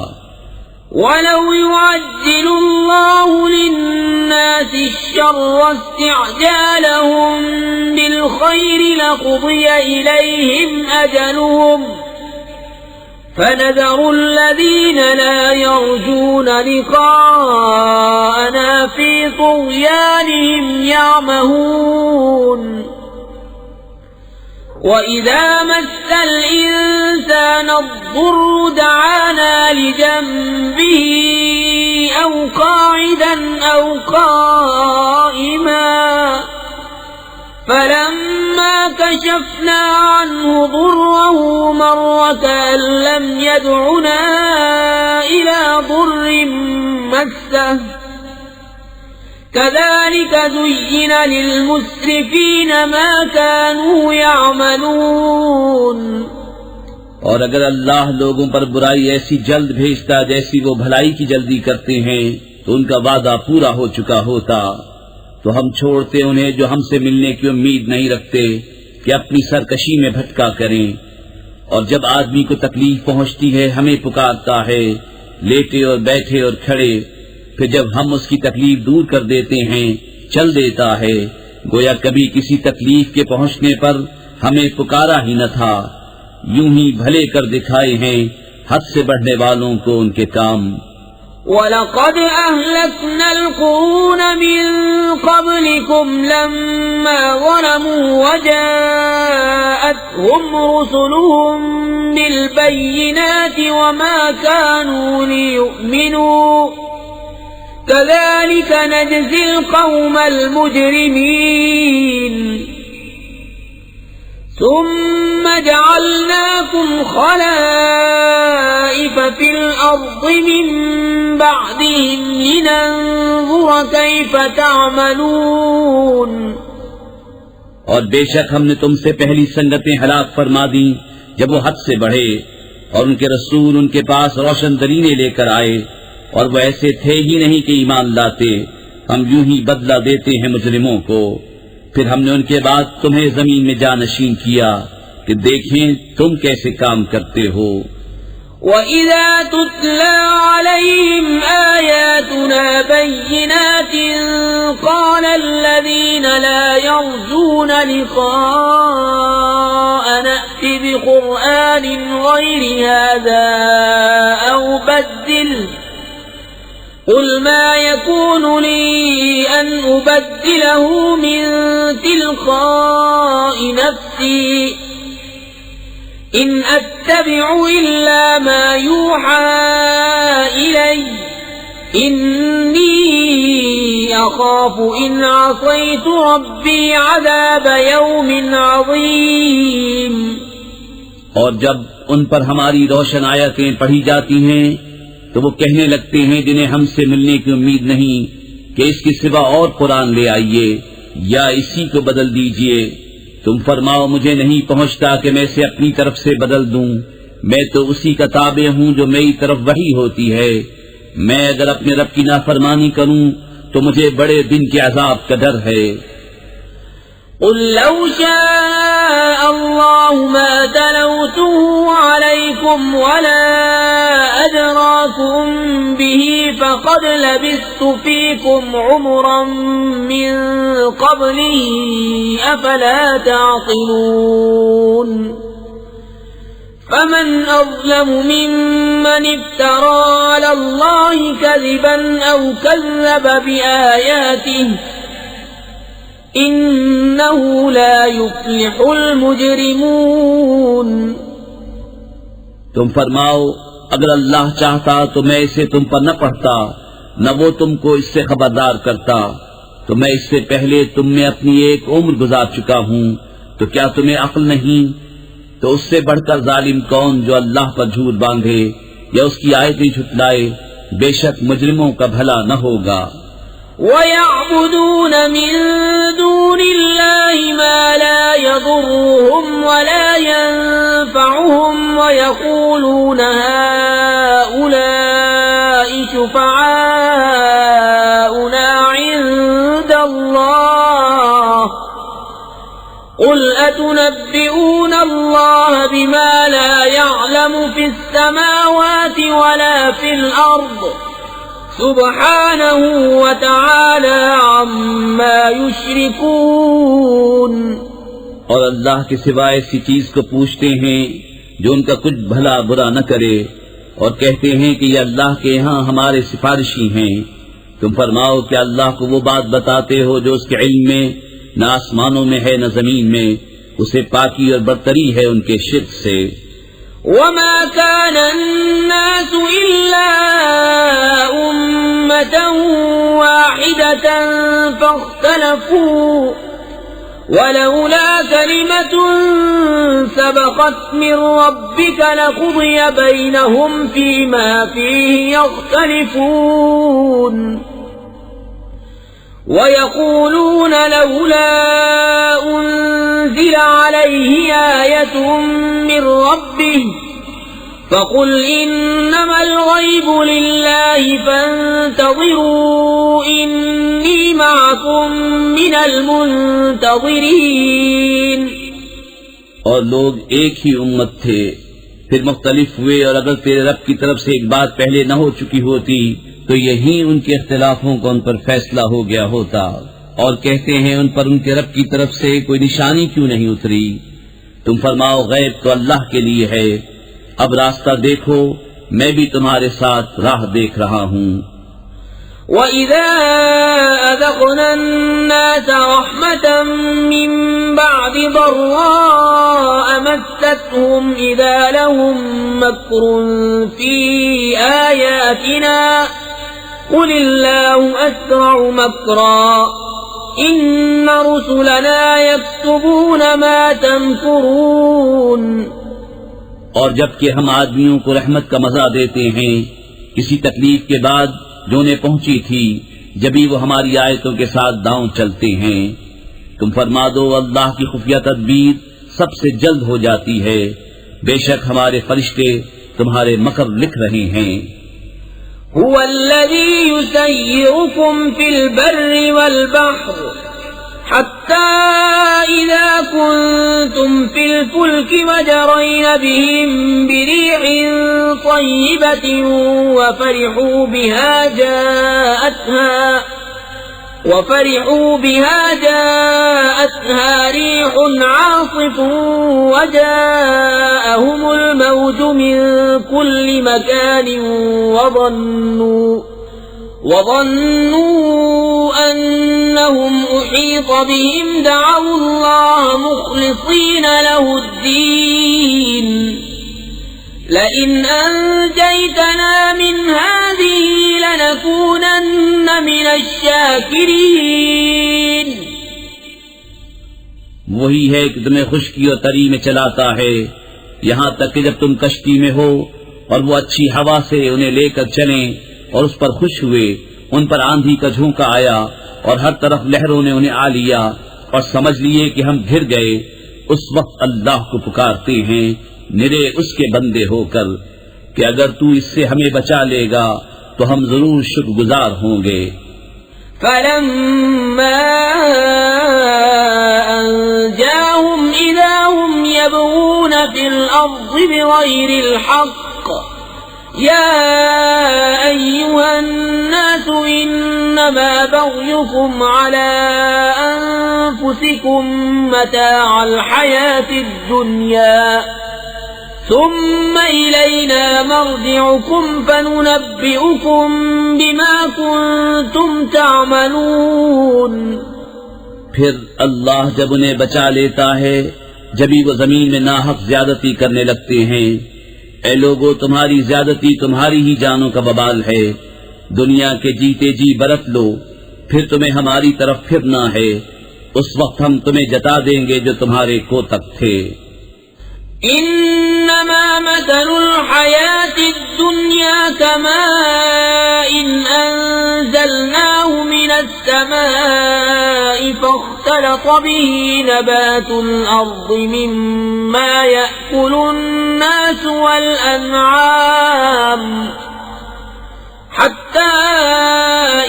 وَلَوْ يُعَجِّلُ اللَّهُ لِلنَّاسِ الشَّرَّ اسْتِعْجَالَهُم بِالْخَيْرِ لَقُضِيَ إِلَيْهِمْ أَجَلُهُمْ فَنَذَرُ الَّذِينَ لَا يَرْجُونَ لِقَاءَنَا فِي طُغْيَانِهِمْ يَعْمَهُونَ. وَإِذَا مَسَّ الْإِنسَانَ الضُّرُّ دَعَانَا لِجَنبِهِ أَوْ قَاعِدًا أَوْ قَائِمًا فَلَمَّا كَشَفْنَا عَنْهُ ضُرَّهُ مَرَّ كَأَن لَّمْ يَدْعُنَا إِلَى ضُرٍّ مَّسَّهُ كذلك زين للمسرفين ما كانوا يعملون. اور اگر اللہ لوگوں پر برائی ایسی جلد بھیجتا جیسی وہ بھلائی کی جلدی کرتے ہیں تو ان کا وعدہ پورا ہو چکا ہوتا. تو ہم چھوڑتے انہیں جو ہم سے ملنے کی امید نہیں رکھتے کہ اپنی سرکشی میں بھٹکا کریں. اور جب آدمی کو تکلیف پہنچتی ہے ہمیں پکارتا ہے، لیٹے اور بیٹھے اور کھڑے. پھر جب ہم اس کی تکلیف دور کر دیتے ہیں چل دیتا ہے، گویا کبھی کسی تکلیف کے پہنچنے پر ہمیں پکارا ہی نہ تھا. یوں ہی بھلے کر دکھائے ہیں حد سے بڑھنے والوں کو ان کے کام. وَلَقَدْ أَهْلَكْنَا الْقُرُونَ مِنْ قَبْلِكُمْ لَمَّا ظَلَمُوا وَجَاءَتْهُمْ رُسُلُهُم بِالْبَيِّنَاتِ وَمَا كَانُوا لِيُؤْمِنُوا كذلك نجزي القوم المجرمين. ثم جعلناكم خلائف في الأرض من بعدهم لننظر كيف تعملون. اور بے شک ہم نے تم سے پہلی سنگتیں ہلاک فرما دیں جب وہ حد سے بڑھے اور ان کے رسول ان کے پاس روشن دلیلیں لے کر آئے، اور وہ ایسے تھے ہی نہیں کہ ایمان لاتے. ہم یوں ہی بدلہ دیتے ہیں مجرموں کو. پھر ہم نے ان کے بعد تمہیں زمین میں جانشین کیا کہ دیکھیں تم کیسے کام کرتے ہو. وَإِذَا تُتْلَى عَلَيْهِمْ آيَاتُنَا بَيِّنَاتٍ قَالَ الَّذِينَ لَا يَرْجُونَ لِقَاءَنَا ائْتِ بِقُرْآنٍ غَيْرِ هَذَا أَوْ بَدِّلْهُ قُلْ مَا يَكُونُ لِي أَنْ أُبَدِّلَهُ مِنْ تِلْقَاءِ نَفْسِي إِنْ أَتَّبِعُ إِلَّا مَا يُوحَى إِلَيَّ إِنِّي أَخَافُ إِنْ عَصَيْتُ رَبِّي عَذَابَ يَوْمٍ عَظِيمٍ. اور جب ان پر ہماری روشن آیتیں پڑھی جاتی ہیں تو وہ کہنے لگتے ہیں جنہیں ہم سے ملنے کی امید نہیں کہ اس کے سوا اور قرآن لے آئیے یا اسی کو بدل دیجئے. تم فرماؤ مجھے نہیں پہنچتا کہ میں اسے اپنی طرف سے بدل دوں. میں تو اسی کا تابع ہوں جو میری طرف وحی ہوتی ہے. میں اگر اپنے رب کی نافرمانی کروں تو مجھے بڑے دن کے عذاب کا ڈر ہے۔ قل لو شاء الله ما تلوته عليكم ولا أدراكم به فقد لبثت فيكم عمرا من قبله أفلا تعقلون فمن أظلم ممن افترى على الله كذبا أو كذب بآياته إنه لا يفلح المجرمون۔ تم فرماؤ اگر اللہ چاہتا تو میں اسے تم پر نہ پڑھتا نہ وہ تم کو اس سے خبردار کرتا، تو میں اس سے پہلے تم میں اپنی ایک عمر گزار چکا ہوں، تو کیا تمہیں عقل نہیں؟ تو اس سے بڑھ کر ظالم کون جو اللہ پر جھوٹ باندھے یا اس کی آیتیں جھٹلائے، بے شک مجرموں کا بھلا نہ ہوگا۔ وَيَعْبُدُونَ مِن دُونِ اللَّهِ مَا لَا يَضُرُّهُمْ وَلَا يَنفَعُهُمْ وَيَقُولُونَ هَؤُلَاءِ شُفَعَاؤُنَا عِندَ اللَّهِ قُلْ أَتُنَبِّئُونَ اللَّهَ بِمَا لَا يَعْلَمُ فِي السَّمَاوَاتِ وَلَا فِي الْأَرْضِ سبحانہ وتعالی عما یشرکون۔ اور اللہ کے سوا ایسی چیز کو پوچھتے ہیں جو ان کا کچھ بھلا برا نہ کرے، اور کہتے ہیں کہ یہ اللہ کے ہاں ہمارے سفارشی ہیں۔ تم فرماؤ کہ اللہ کو وہ بات بتاتے ہو جو اس کے علم میں نہ آسمانوں میں ہے نہ زمین میں، اسے پاکی اور برتری ہے ان کے شرک سے۔ وما كان الناس إلا أمة واحدة فاختلفوا ولولا كلمة سبقت من ربك لقضي بينهم فيما فيه يختلفون ويقولون لولا أنزل عليه آية من ربه فقل إنما الغيب لله فانتظروا إني معكم من المنتظرين۔ اور لوگ ایک ہی امت تھے، پھر مختلف ہوئے، اور اگر تیرے رب کی طرف سے ایک بات پہلے نہ ہو چکی ہوتی تو یہی ان کے اختلافوں کا ان پر فیصلہ ہو گیا ہوتا۔ اور کہتے ہیں ان پر ان کے رب کی طرف سے کوئی نشانی کیوں نہیں اتری؟ تم فرماؤ غیب تو اللہ کے لیے ہے، اب راستہ دیکھو، میں بھی تمہارے ساتھ راہ دیکھ رہا ہوں۔ وَإِذَا أَذَقْنَا النَّاسَ رَحْمَةً مِّن بَعْدِ ضَرَّاءَ مَسَّتْهُمْ إِذَا لَهُم مَّكْرٌ فِي آيَاتِنَا قُلِ اللَّهُ أَسْرَعُ مَكْرًا إِنَّ رُسُلَنَا يَكْتُبُونَ مَا تَمْكُرُونَ۔ اور جبکہ ہم آدمیوں کو رحمت کا مزہ دیتے ہیں کسی تکلیف کے بعد جو انہیں پہنچی تھی، جبھی وہ ہماری آیتوں کے ساتھ داؤں چلتے ہیں۔ تم فرما دو اللہ کی خفیہ تدبیر سب سے جلد ہو جاتی ہے، بے شک ہمارے فرشتے تمہارے مکر لکھ رہے ہیں۔ هو الذي يسيركم في البر والبحر حتى إذا كنتم في الفلك وجرين بهم بريح طيبة وفرحوا بها جاءتها ريح عاصف وجاءهم الموج من كل مكان وظنوا أنهم أحيط بهم دعوا الله مخلصين له الدين لئن أنجيتنا من هذه لنكونن من الشاكرين۔ وہی ہے کہ تمہیں خشکی اور تری میں چلاتا ہے یہاں تک کہ جب تم کشتی میں ہو اور وہ اچھی ہوا سے انہیں لے کر چلیں اور اس پر خوش ہوئے، ان پر آندھی کا جھونکا آیا اور ہر طرف لہروں نے انہیں آ لیا اور سمجھ لیے کہ ہم گر گئے، اس وقت اللہ کو پکارتے ہیں نرے اس کے بندے ہو کر کہ اگر تو اس سے ہمیں بچا لے گا تو ہم ضرور شکر گزار ہوں گے۔ فلما أنجاهم إذا هم يبغون في الأرض بغير الحق يا أيها الناس إنما بغيكم على أنفسكم متاع الحياة الدنيا ثم إلينا مرجعكم فننبئكم بما كنتم تعملون۔ پھر اللہ جب انہیں بچا لیتا ہے جبھی وہ زمین میں ناحق زیادتی کرنے لگتے ہیں۔ اے لوگو، تمہاری زیادتی تمہاری ہی جانوں کا وبال ہے، دنیا کے جیتے جی برت لو، پھر تمہیں ہماری طرف پھرنا ہے، اس وقت ہم تمہیں جتا دیں گے جو تمہارے کوتک تھے۔ انما مثل الحياة الدنيا كماء انزلناه من السماء فاختلط به نبات الارض مما يأكل الناس والانعام حتى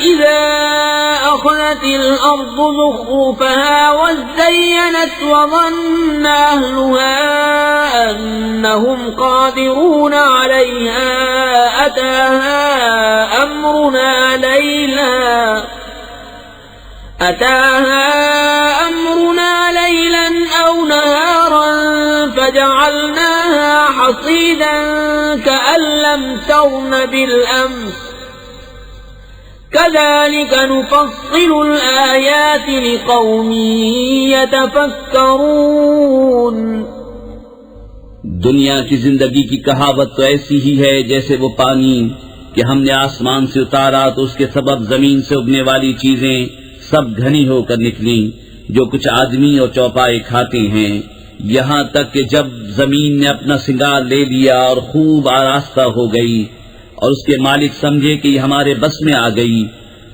إذا أخذت الأرض زخرفها وزينت وظن أهلها أنهم قادرون عليها أتاها أمرنا ليلا أو نهارا فجعلناها حصيدا كأن لم تغن بالأمس كذلك نفصل الآيات لقوم يتفكرون۔ دنیا کی زندگی کی کہاوت تو ایسی ہی ہے جیسے وہ پانی کہ ہم نے آسمان سے اتارا تو اس کے سبب زمین سے اگنے والی چیزیں سب گھنی ہو کر نکلیں، جو کچھ آدمی اور چوپائے کھاتے ہیں، یہاں تک کہ جب زمین نے اپنا سنگار لے لیا اور خوب آراستہ ہو گئی اور اس کے مالک سمجھے کہ یہ ہمارے بس میں آ گئی،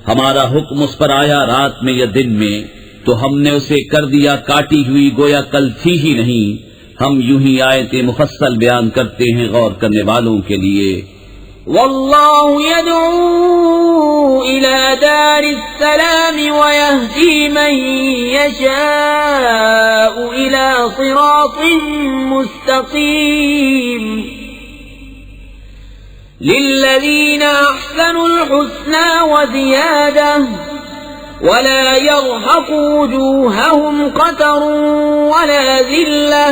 ہمارا حکم اس پر آیا رات میں یا دن میں، تو ہم نے اسے کر دیا کاٹی ہوئی گویا کل تھی ہی نہیں۔ ہم یوں ہی آیتیں مفصل بیان کرتے ہیں غور کرنے والوں کے لیے۔ واللہ يدعو إلى دار السلام ويهدي من يشاء إلى صراط مستقيم للذين أحسنوا الحسنى وزيادة ولا يرهق وجوههم قتر ولا ذلة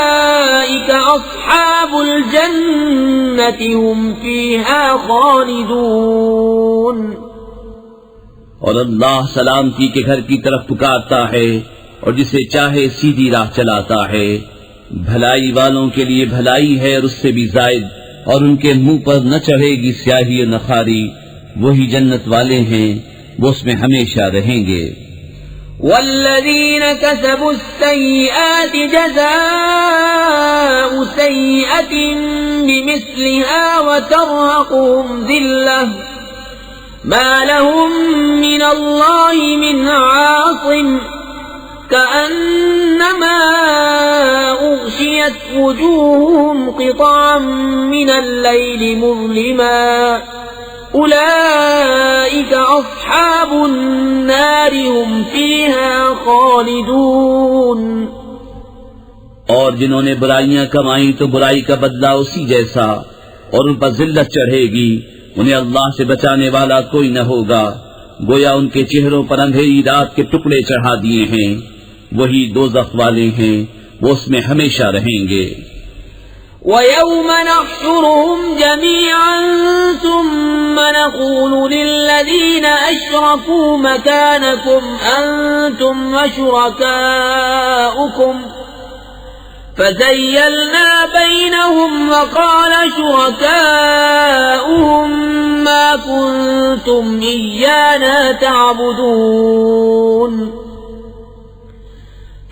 أولئك أصحاب الجنة هم فيها خالدون۔ اور اللہ سلامتی کے گھر کی طرف پکارتا ہے اور جسے چاہے سیدھی راہ چلاتا ہے، بھلائی والوں کے لیے بھلائی ہے اور اس سے بھی زائد، اور ان کے منہ پر نہ چڑھے گی سیاہی و نخاری، وہی جنت والے ہیں، وہ اس میں ہمیشہ رہیں گے۔ والذين كسبوا السيئات جزاء سيئة بمثلها وترهقهم ذلة ما لهم من الله من عاصم كأنما أغشيت وجوههم قطعا من الليل مظلما أولئك أصحاب النار هم فيها خالدون۔ اور جنہوں نے برائیاں کمائیں تو برائی کا بدلہ اسی جیسا، اور ان پر ذلت چڑھے گی، انہیں اللہ سے بچانے والا کوئی نہ ہوگا، گویا ان کے چہروں پر اندھیری رات کے ٹکڑے چڑھا دیے ہیں، وہی دوزخ والے ہیں، وہ اس میں ہمیشہ رہیں گے۔ وَيَوْمَ نَحْشُرُهُمْ جَمِيعًا ثُمَّ نَقُولُ لِلَّذِينَ أَشْرَكُوا مَكَانَكُمْ أَنْتُمْ وَشُرَكَاؤُكُمْ فَزَيَّلْنَا بَيْنَهُمْ وَقَالَ شُرَكَاؤُهُمْ مَا كُنْتُمْ إِيَّانَا تَعْبُدُونَ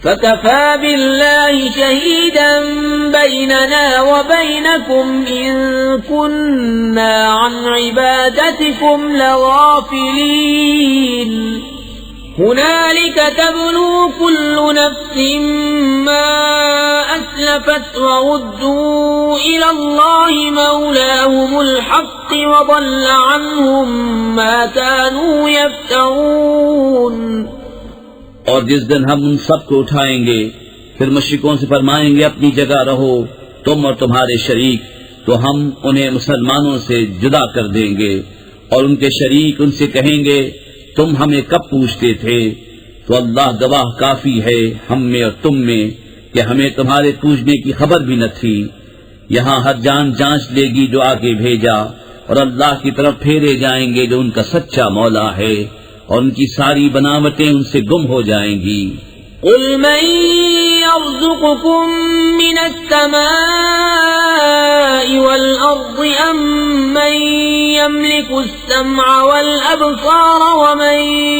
فَكَفَى بِاللَّهِ شَهِيدًا بَيْنَنَا وَبَيْنَكُمْ إِن كُنَّا عَنْ عِبَادَتِكُمْ لَغَافِلِينَ۔ هنالك تبلو كل نفس ما أسلفت وردوا إلى الله مولاهم الحق وضل عنهم ما كانوا يفترون. اور جس دن ہم ان سب کو اٹھائیں گے پھر مشرکوں سے فرمائیں گے اپنی جگہ رہو تم اور تمہارے شریک، تو ہم انہیں مسلمانوں سے جدا کر دیں گے اور ان کے شریک ان سے کہیں گے تم ہمیں کب پوچھتے تھے؟ تو اللہ گواہ کافی ہے ہم میں اور تم میں کہ ہمیں تمہارے پوچھنے کی خبر بھی نہ تھی. یہاں ہر جان جانچ لے گی جو آگے بھیجا، اور اللہ کی طرف پھیرے جائیں گے جو ان کا سچا مولا ہے، اور ان کی ساری بناوٹیں ان سے گم ہو جائیں گی. قل من يرزقكم من السماء والأرض أم من يملك السمع والأبصار ومن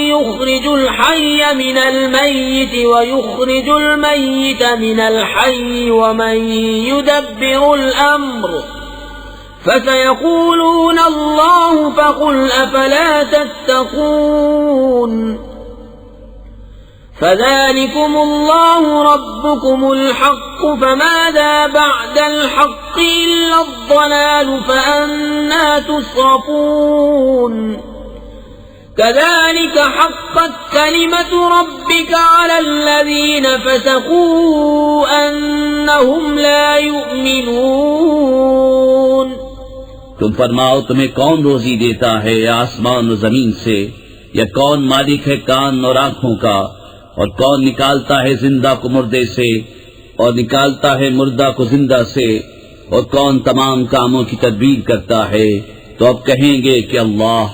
يخرج الحي من الميت ويخرج الميت من الحي ومن يدبر الأمر فسيقولون الله فقل أفلا تتقون. فذلكم الله ربكم الحق فماذا بعد الحق إلا الضلال فأنا تصرفون. كذلك حقت كلمة ربك على الذين فسقوا أنهم لا يؤمنون. تم فرماؤ تمہیں کون روزی دیتا ہے آسمان و زمین سے، یا کون مالک ہے کان اور آنکھوں کا، اور کون نکالتا ہے زندہ کو مردے سے اور نکالتا ہے مردہ کو زندہ سے، اور کون تمام کاموں کی تدبیر کرتا ہے؟ تو اب کہیں گے کہ اللہ.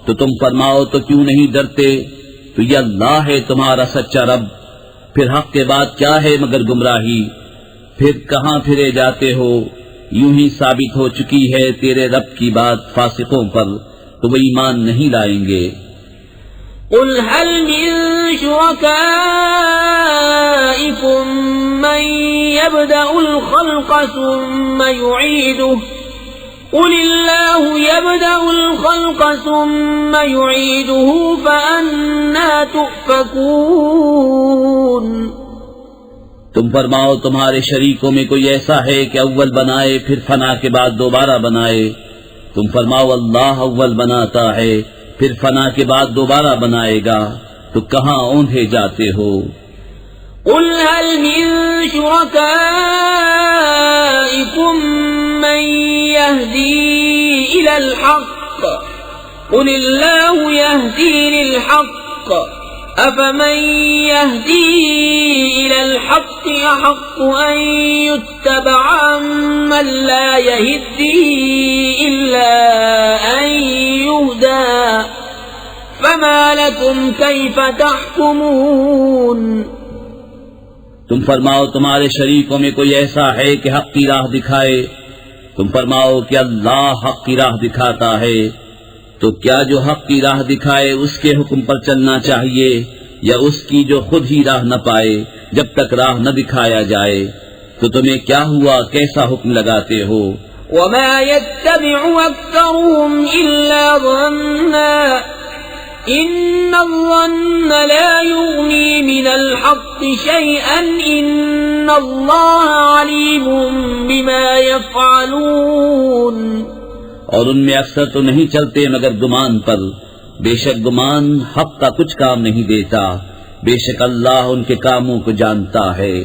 تو تم فرماؤ تو کیوں نہیں ڈرتے؟ تو یہ اللہ ہے تمہارا سچا رب، پھر حق کے بعد کیا ہے مگر گمراہی؟ پھر کہاں پھرے جاتے ہو؟ یوں ہی ثابت ہو چکی ہے تیرے رب کی بات فاسقوں پر، تو وہ ایمان نہیں لائیں گے. قل هل من شركائكم من يبدأ الخلق ثم يعيده قل الله يبدأ الخلق ثم يعيده فأنا تؤفكون. تم فرماؤ تمہارے شریکوں میں کوئی ایسا ہے کہ اول بنائے پھر فنا کے بعد دوبارہ بنائے؟ تم فرماؤ اللہ اول بناتا ہے پھر فنا کے بعد دوبارہ بنائے گا، تو کہاں اوندھے جاتے ہو؟ قل هل من شركائكم من يهدي إلى الحق قل الله يهدي للحق أفمن يهدي إلى الحق أحق أن يتبع من لا يهدي إلا أن يهدى فما لكم كيف تحكمون. تم فرماؤ تمہارے شریکوں میں کوئی ایسا ہے کہ حق کی راہ دکھائے؟ تم فرماؤ کہ اللہ حق کی راہ دکھاتا ہے، تو کیا جو حق کی راہ دکھائے اس کے حکم پر چلنا چاہیے، یا اس کی جو خود ہی راہ نہ پائے جب تک راہ نہ دکھایا جائے؟ تو تمہیں کیا ہوا، کیسا حکم لگاتے ہو؟ وما يتبع أكثرهم إلا ظنا إن الظن لا يغني من الحق شيئا إن الله عليم بما يفعلون. اور ان میں اکثر تو نہیں چلتے مگر گمان پر، بے شک گمان حق کا کچھ کام نہیں دیتا، بے شک اللہ ان کے کاموں کو جانتا ہے.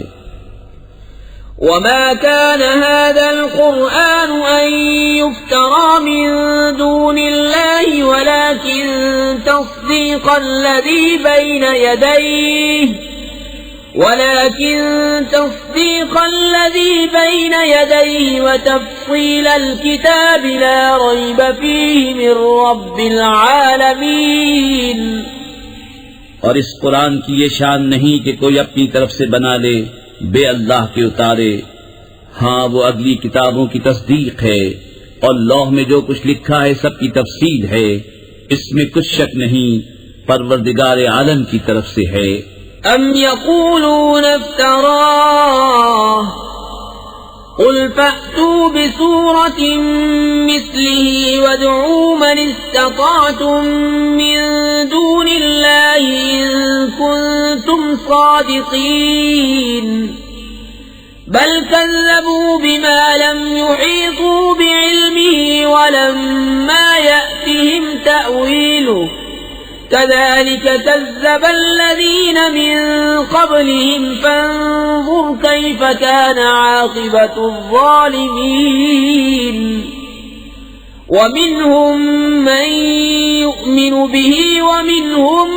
وما كان هذا القرآن أن يفترى من دون الله ولكن تصديق الذي بين يديه وتفصيل الكتاب لا ريب فيه من رب العالمين. اور اس قرآن کی یہ شان نہیں کہ کوئی اپنی طرف سے بنا لے بے اللہ کے اتارے، ہاں وہ اگلی کتابوں کی تصدیق ہے، اور لوح میں جو کچھ لکھا ہے سب کی تفصیل ہے، اس میں کچھ شک نہیں، پروردگار عالم کی طرف سے ہے. ام يقولون افتراه قل فأتوا بسورة مثله وادعوا من استطعتم من دون الله إن كنتم صادقين بل كذبوا بما لم يحيطوا بعلمه ولما يأتهم تأويله كذلك كذب الذين من قبلهم فانظر كيف كان عاقبة الظالمين ومنهم من يؤمن به ومنهم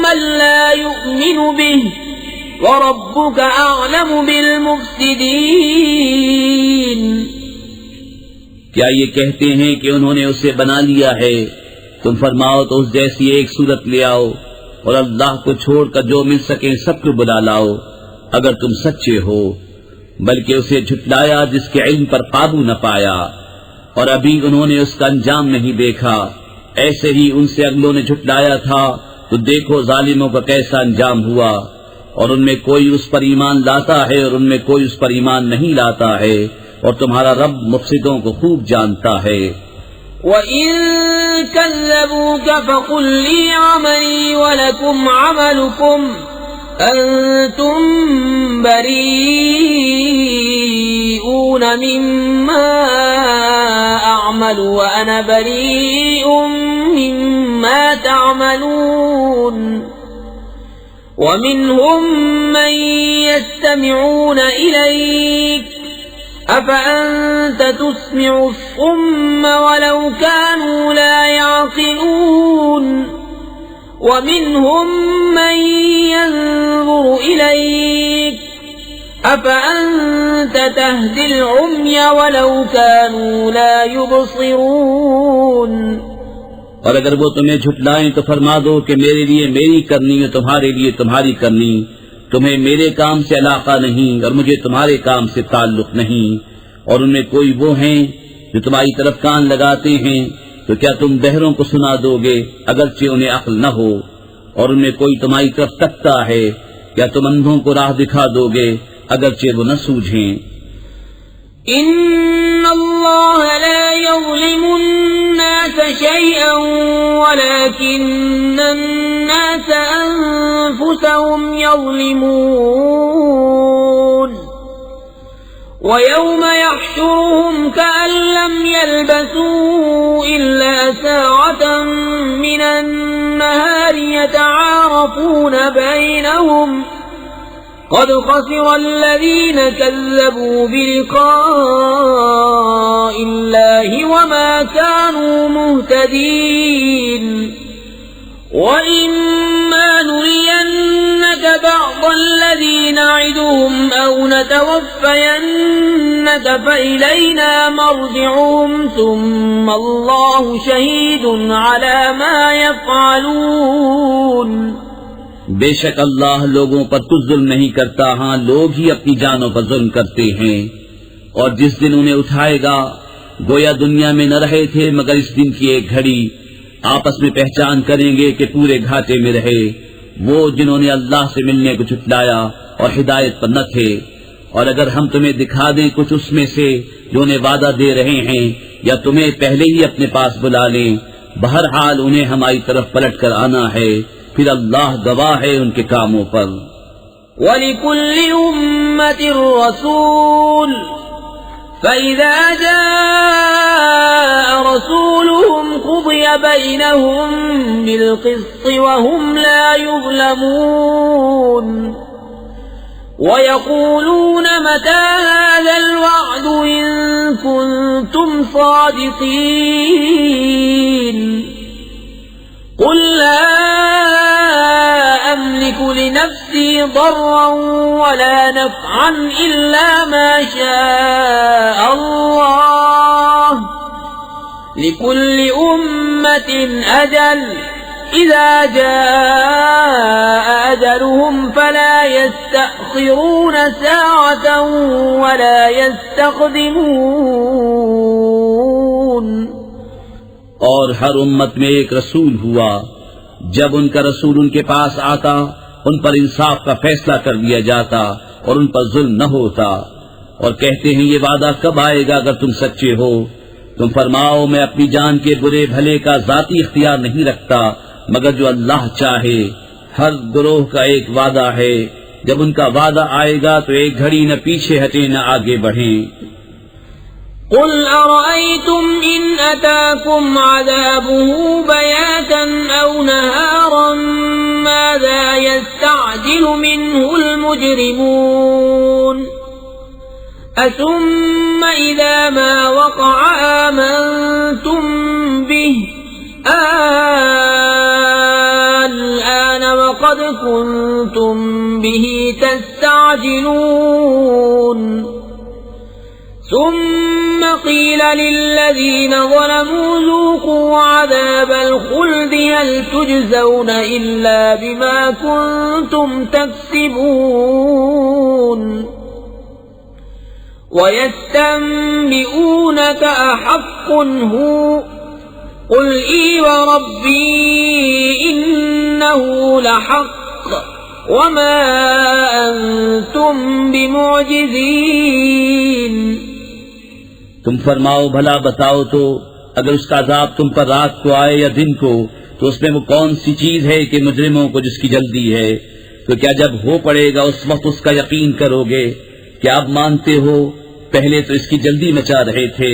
من لا يؤمن به وَرَبُّكَ أَعْلَمُ بِالْمُفْسِدِينَ کیا یہ کہتے ہیں کہ انہوں نے اسے بنا لیا ہے؟ تم فرماؤ تو اس جیسی ایک صورت لے آؤ اور اللہ کو چھوڑ کر جو مل سکے سب کو بلا لاؤ اگر تم سچے ہو، بلکہ اسے جھٹلایا جس کے علم پر قابو نہ پایا، اور ابھی انہوں نے اس کا انجام نہیں دیکھا، ایسے ہی ان سے اگلوں نے جھٹلایا تھا، تو دیکھو ظالموں کا کیسا انجام ہوا۔ اور ان میں کوئی اس پر ایمان لاتا ہے اور ان میں کوئی اس پر ایمان نہیں لاتا ہے، اور تمہارا رب مفسدوں کو خوب جانتا ہے۔ وَإِن كَذَّبُوكَ فَقُل لِّي عَمَلِي وَلَكُمْ عَمَلُكُمْ أَنتُم بَرِيئُونَ مِمَّا أَعْمَلُ وَأَنَا بَرِيءٌ مِّمَّا تَعْمَلُونَ وَمِنْهُمْ مَنْ يَسْتَمِعُونَ إِلَيْكَ أَفَأَنْتَ تُسْمِعُ الصُّمَّ وَلَوْ كَانُوا لَا يَعْقِلُونَ وَمِنْهُمْ مَنْ يَنْظُرُ إِلَيْكَ أَفَأَنْتَ تَهْدِي الْعُمْيَ وَلَوْ كَانُوا لَا يُبْصِرُونَ اور اگر وہ تمہیں جھٹلائیں تو فرما دو کہ میرے لیے میری کرنی اور تمہارے لیے تمہاری کرنی، تمہیں میرے کام سے علاقہ نہیں اور مجھے تمہارے کام سے تعلق نہیں، اور ان میں کوئی وہ ہیں جو تمہاری طرف کان لگاتے ہیں، تو کیا تم بہروں کو سنا دو گے اگرچہ انہیں عقل نہ ہو، اور ان میں کوئی تمہاری طرف تکتا ہے، کیا تم اندھوں کو راہ دکھا دو گے اگرچہ وہ نہ سوجھیں۔ ان اللہ لا یظلم الناس شیئا ولكن الناس انفسهم یظلمون وَيَوْمَ يَحْشُرُهُمْ كَأَن لَّمْ يَلْبَثُوا إِلَّا سَاعَةً مِّنَ النَّهَارِ يَتَعَارَفُونَ بَيْنَهُمْ قَدْ خَسِرَ الَّذِينَ كَذَّبُوا بِلِقَاءِ اللَّهِ وَمَا كَانُوا مُهْتَدِينَ وَإِمَّا نُرِيَنَّكَ بَعْضَ الَّذِي نَعِدُهُمْ أَوْ نَتَوَفَّيَنَّكَ فَإِلَيْنَا مَرْجِعُهُمْ ثُمَّ اللَّهُ شَهِيدٌ عَلَى مَا يَفْعَلُونَ بے شک اللہ لوگوں پر کچھ ظلم نہیں کرتا، ہاں لوگ ہی اپنی جانوں پر ظلم کرتے ہیں، اور جس دن انہیں اٹھائے گا گویا دنیا میں نہ رہے تھے مگر اس دن کی ایک گھڑی، آپس میں پہچان کریں گے کہ پورے گھاٹے میں رہے وہ جنہوں نے اللہ سے ملنے کو جھٹلایا اور ہدایت پر نہ تھے۔ اور اگر ہم تمہیں دکھا دیں کچھ اس میں سے جو انہیں وعدہ دے رہے ہیں، یا تمہیں پہلے ہی اپنے پاس بلا لیں، بہرحال انہیں ہماری طرف پلٹ کر آنا ہے، پھر اللہ گواہ ہے ان کے کاموں پر۔ وَلِكُلِّ أُمَّةٍ رَّسُولٌ فَإِذَا جَاءَ رَسُولُهُمْ قُضِيَ بَيْنَهُم بِالْقِسْطِ وَهُمْ لَا يُظْلَمُونَ وَيَقُولُونَ مَتَى هَذَا الْوَعْدُ إِن كُنتُمْ صَادِقِينَ قُل لَّا أَمْلِكُ لِنَفْسِي ضَرًّا وَلَا نَفْعًا إِلَّا مَا شَاءَ اللَّهُ لِكُلِّ أُمَّةٍ أَجَلٌ إِذَا جَاءَ أَجَلُهُمْ فَلَا يَسْتَأْخِرُونَ سَاعَةً وَلَا يَسْتَقْدِمُونَ اور ہر امت میں ایک رسول ہوا، جب ان کا رسول ان کے پاس آتا ان پر انصاف کا فیصلہ کر دیا جاتا اور ان پر ظلم نہ ہوتا، اور کہتے ہیں یہ وعدہ کب آئے گا اگر تم سچے ہو؟ تم فرماؤ میں اپنی جان کے برے بھلے کا ذاتی اختیار نہیں رکھتا مگر جو اللہ چاہے. ہر گروہ کا ایک وعدہ ہے، جب ان کا وعدہ آئے گا تو ایک گھڑی نہ پیچھے ہٹیں نہ آگے بڑھیں. قل أرأيتم إن أتاكم عذابه بياتا أو نهارا ماذا يستعجل منه المجرمون أثم إذا ما وقع آمنتم به الآن وقد كنتم به تستعجلون ثم قيل للذين ظلموا ذوقوا عذاب الخلد هل تجزون إلا بما كنتم تكسبون ويستنبئونك أحق هو قل إي وربي إنه لحق وما أنتم بمعجزين. تم فرماؤ بھلا بتاؤ تو اگر اس کا عذاب تم پر رات کو آئے یا دن کو تو اس میں وہ کون سی چیز ہے کہ مجرموں کو جس کی جلدی ہے؟ تو کیا جب ہو پڑے گا اس وقت اس کا یقین کرو گے؟ کیا اب مانتے ہو پہلے تو اس کی جلدی مچا رہے تھے.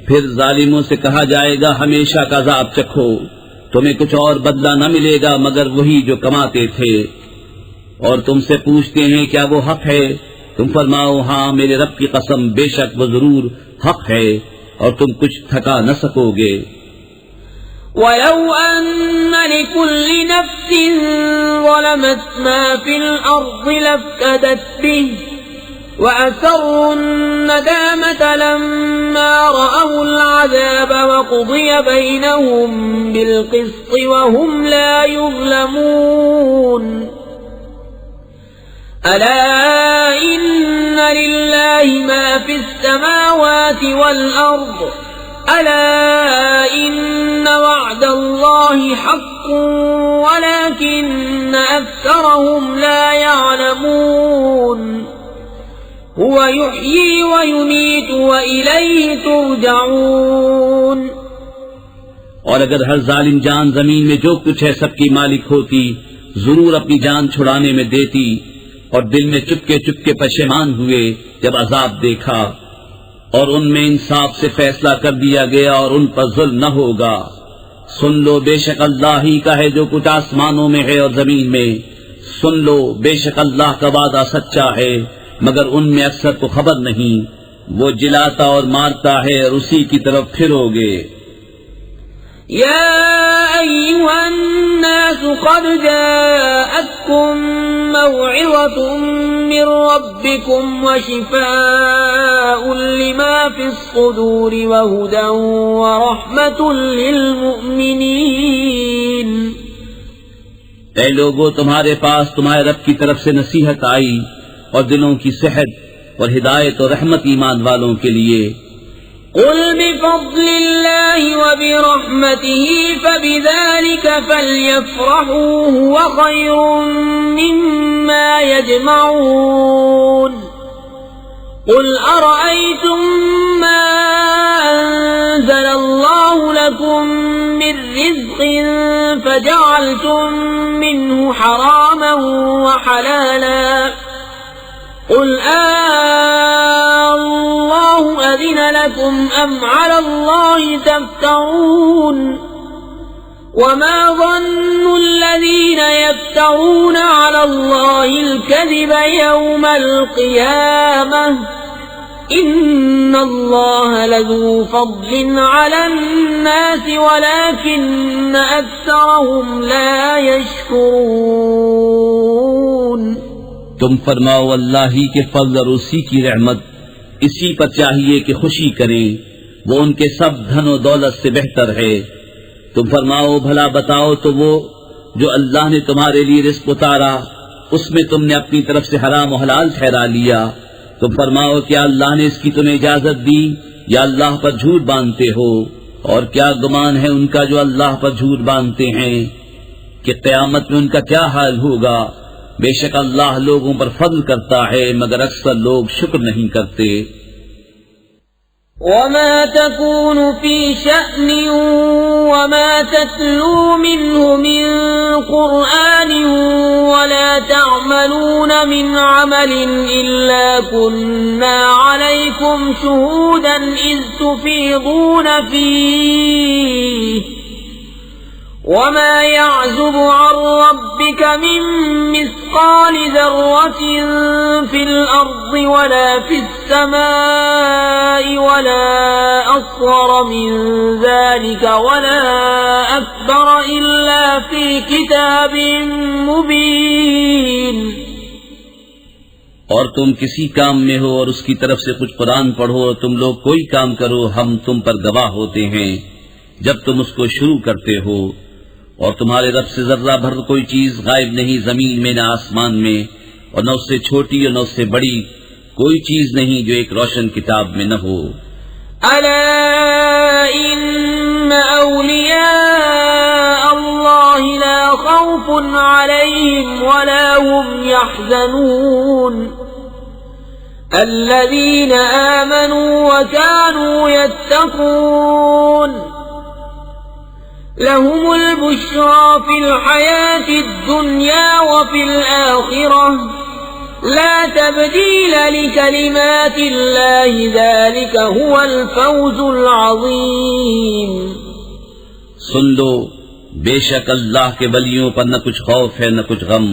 پھر ظالموں سے کہا جائے گا ہمیشہ کا عذاب چکھو، تمہیں کچھ اور بدلہ نہ ملے گا مگر وہی جو کماتے تھے. اور تم سے پوچھتے ہیں کیا وہ حق ہے؟ تم فرماؤ ہاں میرے رب کی قسم بے شک وہ ضرور حق ہے اور تم کچھ تھکا نہ سکو گے. وَلَوْ أَنَّ لِكُلِّ نَفْسٍ ظَلَمَتْ مَا فِي الْأَرْضِ لَافْتَدَتْ بِهِ وَأَسَرُّوا النَّدَامَةَ لَمَّا رَأَوُا الْعَذَابَ وَقُضِيَ بَيْنَهُم بِالْقِسْطِ وَهُمْ لَا يُظْلَمُونَ. أَلَا إِنَّ لِلَّهِ مَا فِي السَّمَاوَاتِ وَالْأَرْضِ أَلَا إِنَّ وَعْدَ اللَّهِ حَقٌّ وَلَكِنَّ أَكْثَرَهُمْ لَا يَعْلَمُونَ. هُوَ يُحْيِي وَيُمِيتُ وَإِلَيْهِ تُرْجَعُونَ. اور اگر ہر ظالم جان زمین میں جو کچھ ہے سب کی مالک ہوتی ضرور اپنی جان چھڑانے میں دیتی اور دل میں چپکے چپکے پشیمان ہوئے جب عذاب دیکھا اور ان میں انصاف سے فیصلہ کر دیا گیا اور ان پر ظلم نہ ہوگا. سن لو بے شک اللہ ہی کا ہے جو کچھ آسمانوں میں ہے اور زمین میں. سن لو بے شک اللہ کا وعدہ سچا ہے مگر ان میں اکثر کو خبر نہیں. وہ جلاتا اور مارتا ہے اور اسی کی طرف پھرو گے. يا أيها الناس قد جاءتكم موعظة من ربكم وشفاء لما في الصدور وهدى ورحمة للمؤمنين. اے لوگو تمہارے پاس تمہارے رب کی طرف سے نصیحت آئی اور دلوں کی صحت اور ہدایت اور رحمت ایمان والوں کے لیے. قل بفضل الله وبرحمته فبذلك فليفرحوا هو خير مما يجمعون. قل أرأيتم ما أنزل الله لكم من رزق فجعلتم منه حراما وحلالا قل الله أذن لكم أم على الله تفترون. وما ظن الذين يفترون على الله الكذب يوم القيامة إن الله لذو فضل على الناس ولكن أكثرهم لا يشكرون. تم فرماؤ اللہ ہی کے فضل اور اسی کی رحمت اسی پر چاہیے کہ خوشی کریں، وہ ان کے سب دھن و دولت سے بہتر ہے. تم فرماؤ بھلا بتاؤ تو وہ جو اللہ نے تمہارے لیے رزق اتارا اس میں تم نے اپنی طرف سے حرام و حلال ٹھہرا لیا. تم فرماؤ کیا اللہ نے اس کی تمہیں اجازت دی یا اللہ پر جھوٹ باندھتے ہو؟ اور کیا گمان ہے ان کا جو اللہ پر جھوٹ باندھتے ہیں کہ قیامت میں ان کا کیا حال ہوگا. بے شک اللہ لوگوں پر فضل کرتا ہے مگر اکثر لوگ شکر نہیں کرتے. وما تكون في شأن وما تتلو منه من قرآن ولا تعملون من عمل إلا كنا عليكم شهودا إذ تفيضون فيه وما يعزب عن ربك من مثقال ذرة في الأرض ولا في السماء ولا أصغر من ذلك ولا أكبر إلا في كتاب مبين. اور تم کسی کام میں ہو اور اس کی طرف سے کچھ قرآن پڑھو اور تم لوگ کوئی کام کرو ہم تم پر گواہ ہوتے ہیں جب تم اس کو شروع کرتے ہو. اور تمہارے رب سے ذرہ بھر کوئی چیز غائب نہیں زمین میں نہ آسمان میں اور نہ اس سے چھوٹی اور نہ اس سے بڑی کوئی چیز نہیں جو ایک روشن کتاب میں نہ ہو. ألا إن أولياء الله لا خوف عليهم ولا هم يحزنون الذين آمنوا وكانوا يتقون لهم البشرى في الحياة الدنيا وفي الآخرة لا تبديل لكلمات الله ذلك هو الفوز العظيم. سن لو بے شک اللہ کے ولیوں پر نہ کچھ خوف ہے نہ کچھ غم.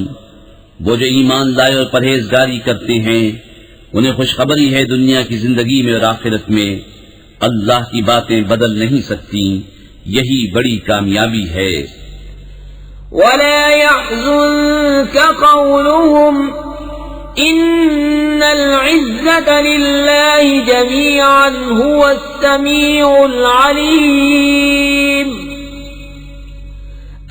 وہ جو ایمان لائے اور پرہیزگاری کرتے ہیں انہیں خوشخبری ہے دنیا کی زندگی میں اور آخرت میں. اللہ کی باتیں بدل نہیں سکتی یہی بڑی کامیابی ہے. ولا يحزنك قولهم إن العزة لله جميعا هو السميع العليم.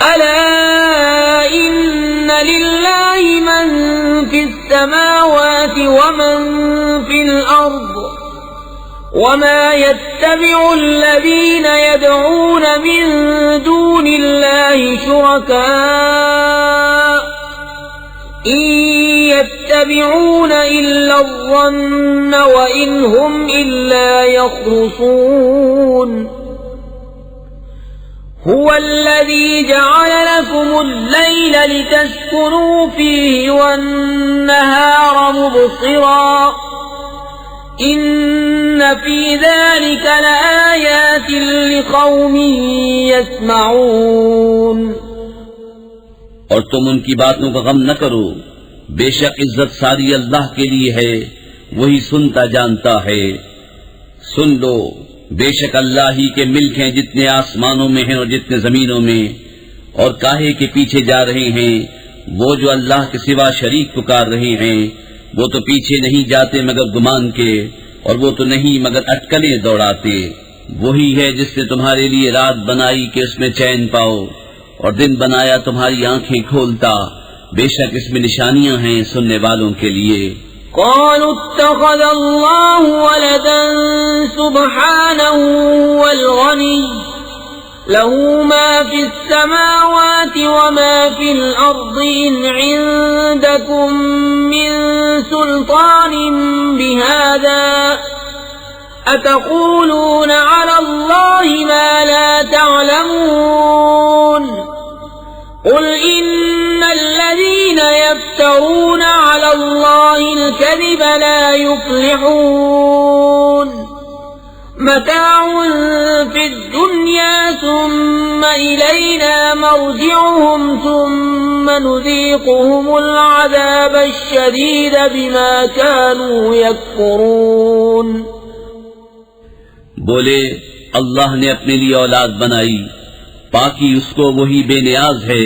ألا إن لله من في السماوات ومن في الأرض وما يتبع الذين يدعون من دون الله شركاء إن يتبعون إلا الظن وإن هم إلا يخرصون. هو الذي جعل لكم الليل لتسكنوا فيه والنهار مبصرا إن في ذلك لآيات لقوم يسمعون. اور تم ان کی باتوں کا غم نہ کرو بے شک عزت ساری اللہ کے لیے ہے وہی سنتا جانتا ہے. سن لو بے شک اللہ ہی کے ملک ہیں جتنے آسمانوں میں ہیں اور جتنے زمینوں میں. اور کاہے کے پیچھے جا رہے ہیں وہ جو اللہ کے سوا شریک پکار رہے ہیں. وہ تو پیچھے نہیں جاتے مگر گمان کے اور وہ تو نہیں مگر اٹکلیں دوڑاتے. وہی ہے جس نے تمہارے لیے رات بنائی کہ اس میں چین پاؤ اور دن بنایا تمہاری آنکھیں کھولتا. بے شک اس میں نشانیاں ہیں سننے والوں کے لیے. قالوا اتخذ الله ولدا سبحانه والغني له ما في السماوات وما في الأرض إن عندكم من سلطان بهذا أتقولون على الله ما لا تعلمون. قل إن الذين يفترون على الله الكذب لا يفلحون. متاع في الدنيا ثم إلينا مرجعهم ثم نذيقهم العذاب الشديد بما كانوا يكفرون. بولے اللہ نے اپنے لیے اولاد بنائی پاکی اس کو وہی بے نیاز ہے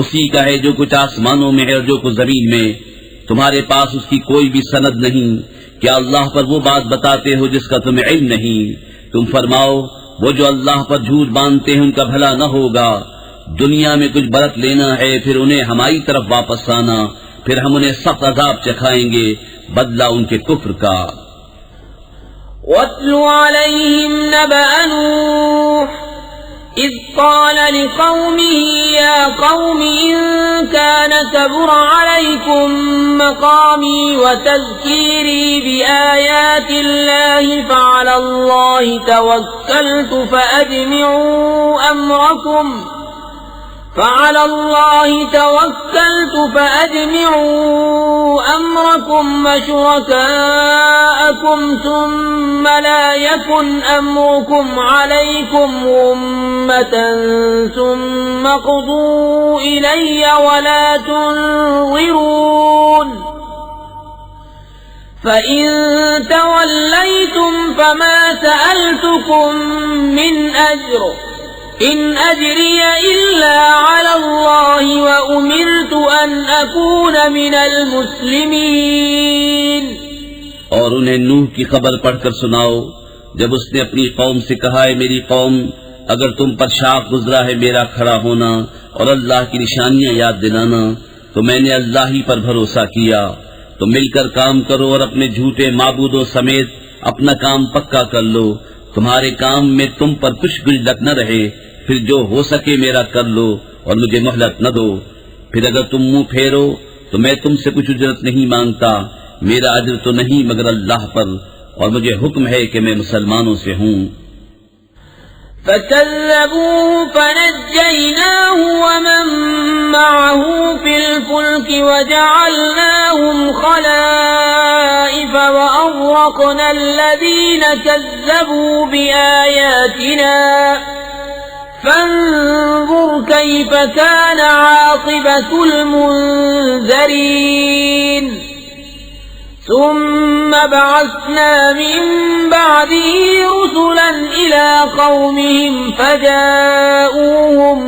اسی کا ہے جو کچھ آسمانوں میں ہے اور جو کچھ زمین میں. تمہارے پاس اس کی کوئی بھی سند نہیں. کیا اللہ پر وہ بات بتاتے ہو جس کا تمہیں علم نہیں؟ تم فرماؤ وہ جو اللہ پر جھوٹ باندھتے ہیں ان کا بھلا نہ ہوگا. دنیا میں کچھ برت لینا ہے پھر انہیں ہماری طرف واپس آنا پھر ہم انہیں سخت عذاب چکھائیں گے بدلہ ان کے کفر کا. وَاتْلُ عَلَيْهِمْ نَبَأَ نُوحٍ إذ قال لقومه يا قوم إن كان كبر عليكم مقامي وتذكيري بآيات الله فعلى الله توكلت فأجمعوا أمركم وشركاءكم ثم لا يكن أمركم عليكم غمة ثم قضوا إلي ولا تنظرون فإن توليتم فما سألتكم من أجر إن أجري إلا على الله وأمرت أن أكون من المسلمين. اور انہیں نوح کی خبر پڑھ کر سناؤ جب اس نے اپنی قوم سے کہا ہے میری قوم اگر تم پر شاق گزرا ہے میرا کھڑا ہونا اور اللہ کی نشانیاں یاد دلانا تو میں نے اللہ ہی پر بھروسہ کیا تو مل کر کام کرو اور اپنے جھوٹے معبودوں سمیت اپنا کام پکا کر لو تمہارے کام میں تم پر کچھ گجلک نہ رہے پھر جو ہو سکے میرا کر لو اور مجھے مہلت نہ دو پھر اگر تم منہ پھیرو تو میں تم سے کچھ اجرت نہیں مانگتا میرا اجر تو نہیں مگر اللہ پر اور مجھے حکم ہے کہ میں مسلمانوں سے ہوں. فكذبوه فنجيناه ومن معه في الفلك وجعلناهم خلائف وأغرقنا الذين كذبوا بآياتنا فانظر كيف كان عاقبة المنذرين. ثم بعثنا من بعده رسلا إلى قومهم فجاءوهم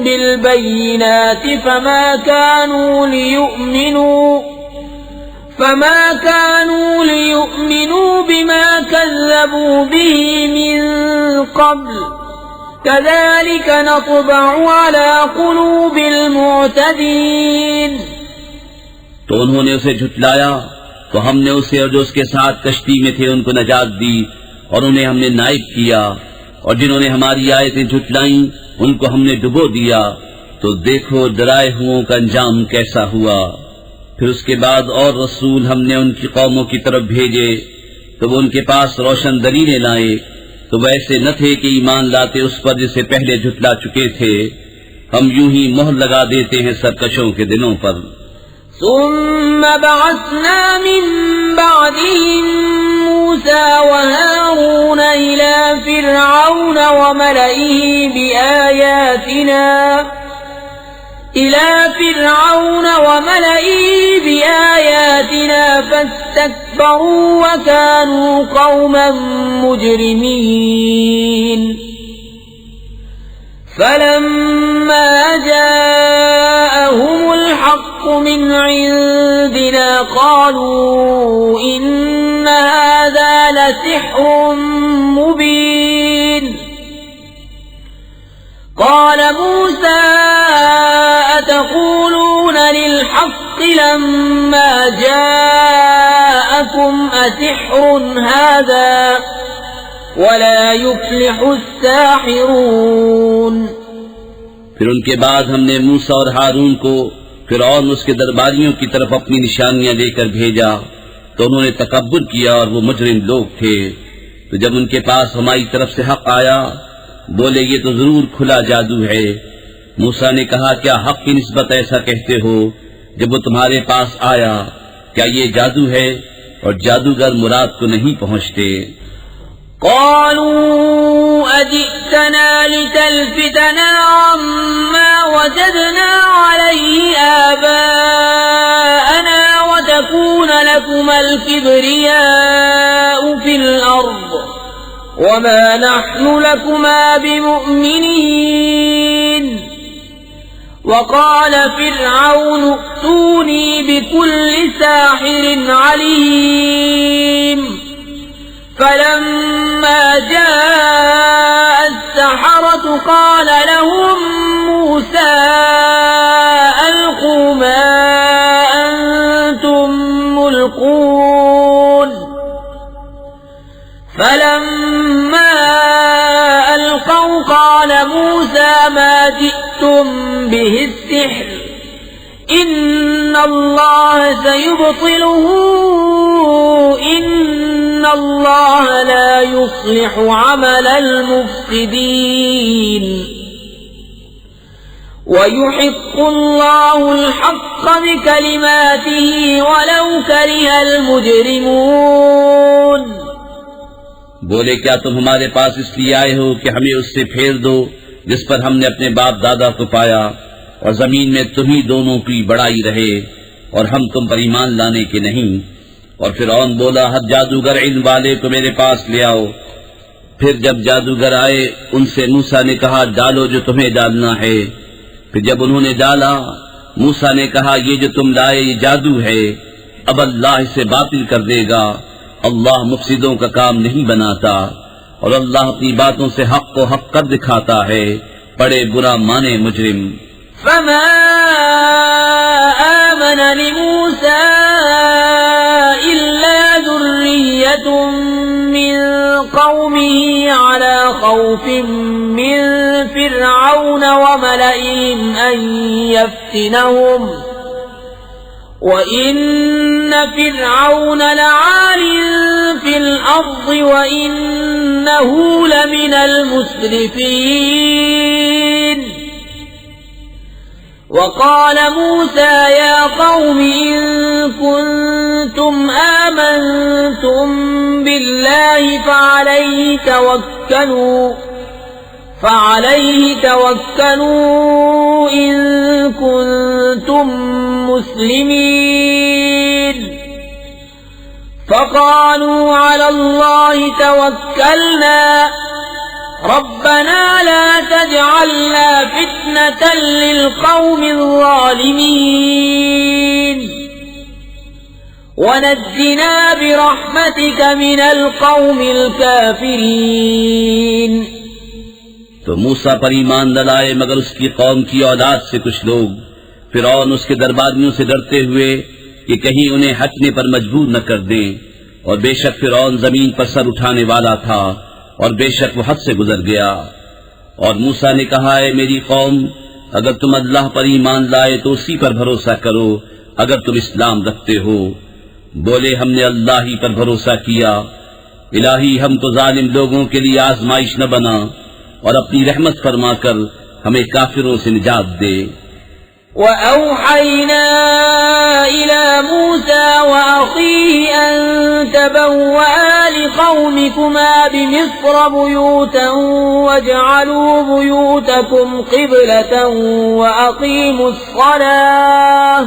بالبينات فما كانوا ليؤمنوا بما كذبوا به من قبل كذلك نطبع على قلوب المعتدين. تو انہوں نے اسے جھٹلایا تو ہم نے اسے اور جو اس کے ساتھ کشتی میں تھے ان کو نجات دی اور انہیں ہم نے نائب کیا اور جنہوں نے ہماری آیتیں جھٹلائیں ان کو ہم نے ڈبو دیا تو دیکھو ڈرائے ہوں کا انجام کیسا ہوا. پھر اس کے بعد اور رسول ہم نے ان کی قوموں کی طرف بھیجے تو وہ ان کے پاس روشن دلیلیں لائے تو ویسے نہ تھے کہ ایمان لاتے اس پر جسے پہلے جھٹلا چکے تھے. ہم یوں ہی مہر لگا دیتے ہیں سرکشوں کے دلوں پر. ثم بعثنا من بعدهم موسى وهارون إلى فرعون وملئه بآياتنا فاستكبروا وكانوا قوما مجرمين. فلما جاءهم الحق من عندنا قالوا إن هذا لسحر مبين. قال موسى أتقولون للحق لما جاءكم أسحر هذا ولا يفلح الساحرون. پھر ان کے بعد ہم نے موسیٰ اور ہارون کو فرعون اس کے درباریوں کی طرف اپنی نشانیاں لے کر بھیجا تو انہوں نے تکبر کیا اور وہ مجرم لوگ تھے. تو جب ان کے پاس ہماری طرف سے حق آیا بولے یہ تو ضرور کھلا جادو ہے. موسیٰ نے کہا کیا حق کی نسبت ایسا کہتے ہو جب وہ تمہارے پاس آیا کیا یہ جادو ہے اور جادوگر مراد کو نہیں پہنچتے. قالوا أجئتنا لتلفتنا عما وجدنا عليه آباءنا وتكون لكما الكبرياء في الأرض وما نحن لكما بمؤمنين. وقال فرعون ائتوني بكل ساحر عليم. فلما جاء السحرة قال لهم موسى ألقوا ما أنتم ملقون. فلما ألقوا قال موسى موسى ما جئتم به السحر إن الله سيبطله إن الله لا يصلح عمل المفسدين ويحق الله الحق بكلماته ولو كره المجرمون. بولے کیا تم ہمارے پاس اس لیے آئے ہو کہ ہمیں اس سے پھیر دو جس پر ہم نے اپنے باپ دادا کو پایا، اور زمین میں تمہیں دونوں کی بڑائی رہے اور ہم تم پر ایمان لانے کے نہیں. اور فرعون بولا ہر جادوگر علم والے کو میرے پاس لے آؤ. پھر جب جادوگر آئے ان سے موسیٰ نے کہا ڈالو جو تمہیں ڈالنا ہے. پھر جب انہوں نے ڈالا موسیٰ نے کہا یہ جو تم لائے یہ جادو ہے، اب اللہ اسے باطل کر دے گا. اللہ مفسدوں کا کام نہیں بناتا اور اللہ اپنی باتوں سے حق کو حق کر دکھاتا ہے. بڑے برا مانے مجرم. فما آمن لموسى إلا ذرية من قومه على خوف من فرعون وملئهم أن يفتنهم وَإِنَّ فِرْعَوْنَ لَعَالٍ فِي الْأَرْضِ وَإِنَّهُ لَمِنَ الْمُسْرِفِينَ. وَقَالَ مُوسَى يَا قَوْمِ إِن كُنتُمْ آمَنتُم بِاللَّهِ فعليه توكلوا إن كنتم مسلمين. فقالوا على الله توكلنا ربنا لا تجعلنا فتنة للقوم الظالمين ونجنا برحمتك من القوم الكافرين. تو موسیٰ پر ایمان نہ لائے مگر اس کی قوم کی اولاد سے کچھ لوگ. فرعون اس کے درباریوں سے ڈرتے ہوئے کہ کہیں انہیں ہٹنے پر مجبور نہ کر دیں، اور بے شک فرعون زمین پر سر اٹھانے والا تھا اور بے شک وہ حد سے گزر گیا. اور موسیٰ نے کہا اے میری قوم اگر تم اللہ پر ایمان لائے تو اسی پر بھروسہ کرو اگر تم اسلام رکھتے ہو. بولے ہم نے اللہ ہی پر بھروسہ کیا. الہی ہم تو ظالم لوگوں کے لیے آزمائش نہ بنا اور اپنی رحمت فرما کر ہمیں کافروں سے نجات دے. وَأَوْحَيْنَا إِلَى مُوسَى وَأَخِيهِ أَن تَبَوَّآ لِقَوْمِكُمَا بِمِصْرَ بُيُوتًا وَاجْعَلُوا بُيُوتَكُمْ قِبْلَةً وَأَقِيمُوا الصَّلَاةَ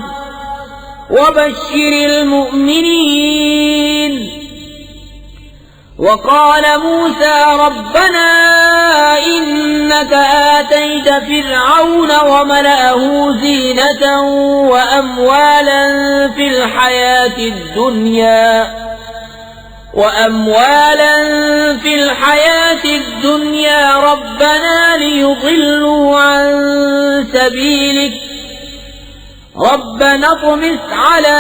وَبَشِّرِ الْمُؤْمِنِينَ. وقال موسى ربنا إنك آتيت فرعون وملأه زينة وأموالا في الحياة الدنيا ربنا ليضلوا عن سبيلك ربنا اطمس على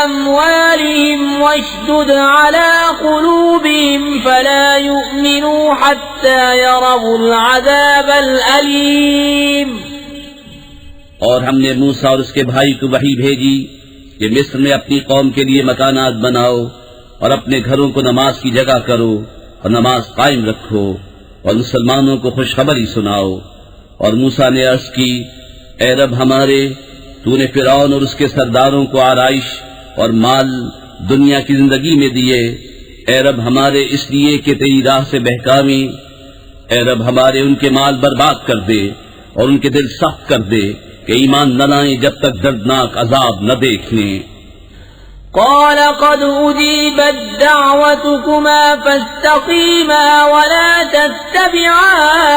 أموالهم واشدد على قلوبهم فلا يؤمنوا حتى يروا العذاب الأليم. اور ہم نے موسیٰ اور اس کے بھائی کو وحی بھیجی کہ مصر میں اپنی قوم کے لیے مکانات بناؤ اور اپنے گھروں کو نماز کی جگہ کرو اور نماز قائم رکھو اور مسلمانوں کو خوشخبری سناؤ. اور موسیٰ نے عرض کی اے رب ہمارے تو نے فرعون اور اس کے سرداروں کو آرائش اور مال دنیا کی زندگی میں دیے. اے رب ہمارے اس لیے کہ تیری راہ سے بہکاویں. اے رب ہمارے ان کے مال برباد کر دے اور ان کے دل سخت کر دے کہ ایمان نہ لائیں جب تک دردناک عذاب نہ دیکھ لیں. قال قد أجيبت دعوتكما فاستقيما ولا تتبعان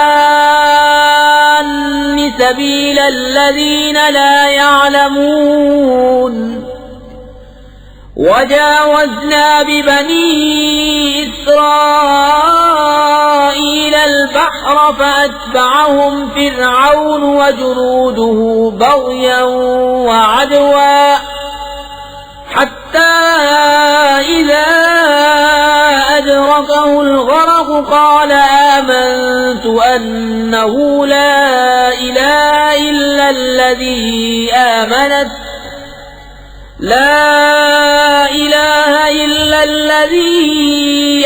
سبيل الذين لا يعلمون. وجاوزنا ببني إسرائيل البحر فأتبعهم فرعون وجنوده بغيا وعدوا حتى إذا أدركه الغرق قال آمنت أنه لا إله إلا الذي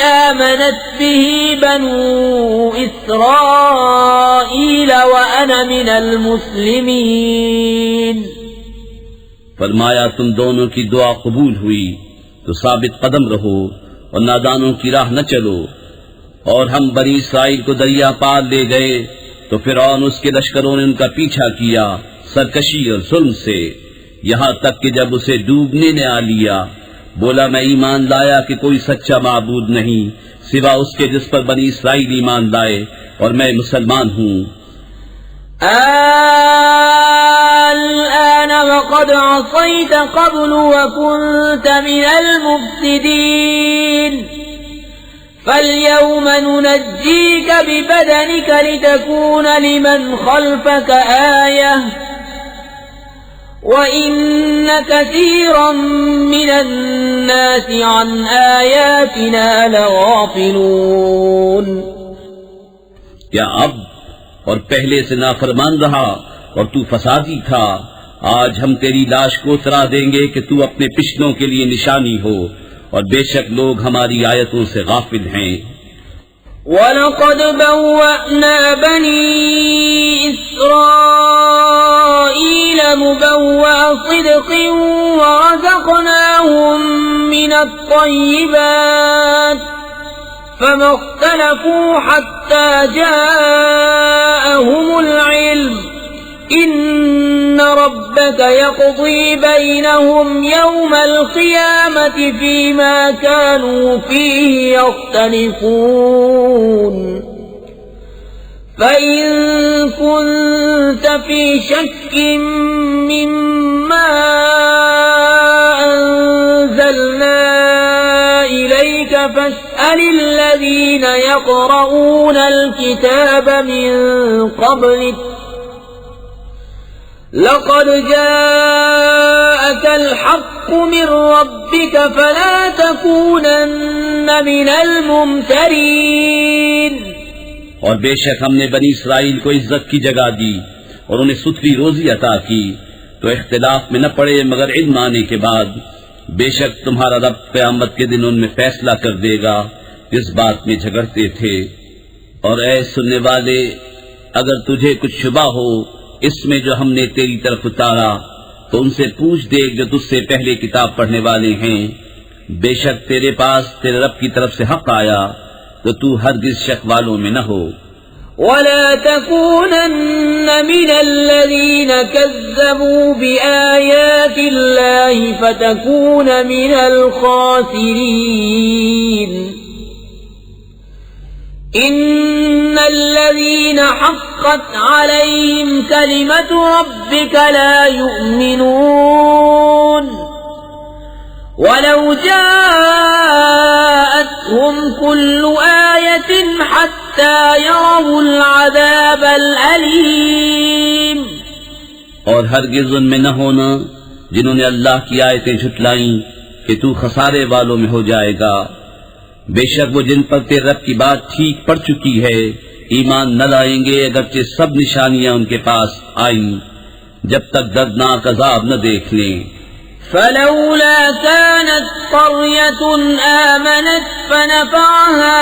آمنت به بنو إسرائيل وأنا من المسلمين. فرمایا تم دونوں کی دعا قبول ہوئی تو ثابت قدم رہو اور نادانوں کی راہ نہ چلو. اور ہم بنی اسرائیل کو دریا پار لے گئے تو فرعون اس کے لشکروں نے ان کا پیچھا کیا سرکشی اور ظلم سے، یہاں تک کہ جب اسے ڈوبنے نے آ لیا بولا میں ایمان لایا کہ کوئی سچا معبود نہیں سوا اس کے جس پر بنی اسرائیل ایمان لائے اور میں مسلمان ہوں. الآن وقد عصيت قبل وكنت من المفسدين فاليوم ننجيك ببدنك لتكون لمن خلفك آية وَإِنَّ كَثِيرًا مِّنَ النَّاسِ عَنْ آيَاتِنَا لَغَافِلُونَ. کیا اب اور پہلے سے نافرمان رہا اور تو فسادی تھا؟ آج ہم تیری لاش کو اترا دیں گے کہ تو اپنے پچھلوں کے لیے نشانی ہو، اور بے شک لوگ ہماری آیتوں سے غافل ہیں. وَلَقَدْ بَوَّأْنَا بَنِي إِسْرَائِيلَ مُبَوَّأَ صِدْقٍ وَرَزَقْنَاهُمْ مِنَ الطَّيِّبَاتِ فَمَا اخْتَلَفُوا حَتَّى جَاءَهُمُ الْعِلْمُ إِنَّ رَبَّكَ يَقْضِي بَيْنَهُمْ يَوْمَ الْقِيَامَةِ فِيمَا كَانُوا فِيهِ يَخْتَلِفُونَ. فَإِن كُنتَ فِي شَكٍّ مِّمَّا أَنزَلْنَا إِلَيْكَ فَاسْأَلِ الَّذِينَ يَقْرَؤُونَ الْكِتَابَ مِن قَبْلِكَ لقد جاءك الحق من ربك فلا تكونن من الممترين. اور بے شک ہم نے بنی اسرائیل کو عزت کی جگہ دی اور انہیں ستھری روزی عطا کی تو اختلاف میں نہ پڑے مگر علم آنے کے بعد. بے شک تمہارا رب قیامت کے دن ان میں فیصلہ کر دے گا جس بات میں جھگڑتے تھے. اور اے سننے والے اگر تجھے کچھ شبہ ہو اس میں جو ہم نے تیری طرف اتارا تو ان سے پوچھ دے جو تجھ سے پہلے کتاب پڑھنے والے ہیں. بے شک تیرے پاس تیرے رب کی طرف سے حق آیا تو تو ہرگز شک والوں میں نہ ہو. وَلَا تَكُونَنَّ مِنَ الَّذِينَ كَذَّبُوا بِآيَاتِ اللَّهِ فَتَكُونَ مِنَ الْخَاسِرِينَ. إِنَّ الَّذِينَ حَقَّتْ عَلَيْهِمْ كَلِمَةُ رَبِّكَ لَا يُؤْمِنُونَ وَلَوْ جَاءَتْهُمْ كُلُّ آيَةٍ حَتَّى يَرَوْا الْعَذَابَ الْأَلِيمَ. اور ہرگز ان میں نہ ہونا جنہوں نے اللہ کی آیتیں جھٹلائیں کہ تو خسارے والوں میں ہو جائے گا. بے شک وہ جن پر تیرے رب کی بات ٹھیک پڑ چکی ہے ایمان نہ لائیں گے اگرچہ سب نشانیاں ان کے پاس آئیں جب تک دردناک عذاب نہ دیکھ لیں. فلولا كانت قرية آمنت فنفعها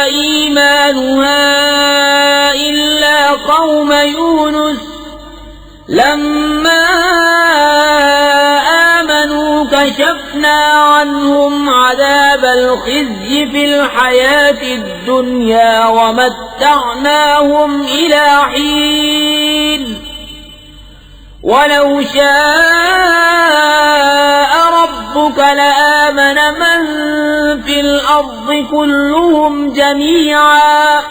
إيمانها إلا قوم يونس لما آمنوا كشفنا عنهم عذاب الخزي في الحياة الدنيا ومتعناهم إلى حين ولو شاء ربك لآمن من في الأرض كلهم جميعا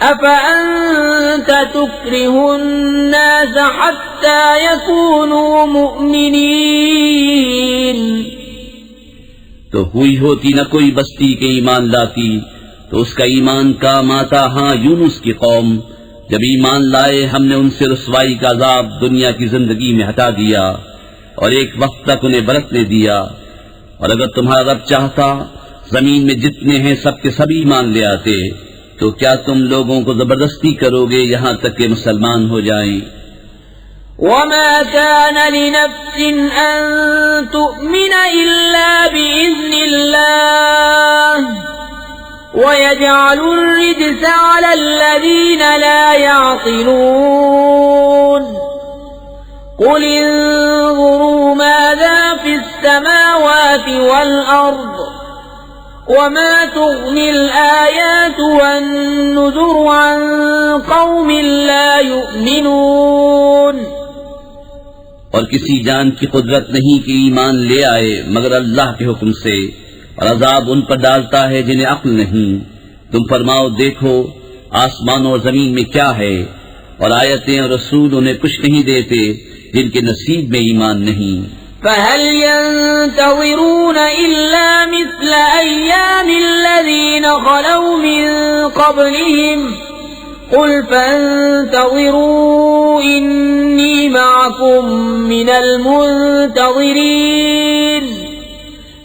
أفأنت تكره الناس حتى يكونوا مؤمنين. تو ہوئی ہوتی نہ کوئی بستی کے ایمان لاتی تو اس کا ایمان کام آتا. ہاں یونس کی قوم جب ایمان لائے ہم نے ان سے رسوائی کا عذاب دنیا کی زندگی میں ہٹا دیا اور ایک وقت تک انہیں برتنے دیا. اور اگر تمہارا رب چاہتا زمین میں جتنے ہیں سب کے سب ایمان لے آتے، تو کیا تم لوگوں کو زبردستی کرو گے یہاں تک کہ مسلمان ہو جائیں؟ وما كان لنفس أن تؤمن إلا بإذن الله ويجعل الرجس على الذين لا يعقلون قل انظروا ماذا في السماوات والأرض وما تغني الآيات والنذر عن قوم لا يؤمنون اور کسی جان کی قدرت نہیں کہ ایمان لے آئے مگر اللہ کے حکم سے، اور عذاب ان پر ڈالتا ہے جنہیں عقل نہیں۔ تم فرماؤ دیکھو آسمانوں اور زمین میں کیا ہے، اور آیتیں اور رسول انہیں کچھ نہیں دیتے جن کے نصیب میں ایمان نہیں۔ فهل ينتظرون إلا مثل أيام الذين خلوا من قبلهم قل فانتظروا إني معكم من المنتظرين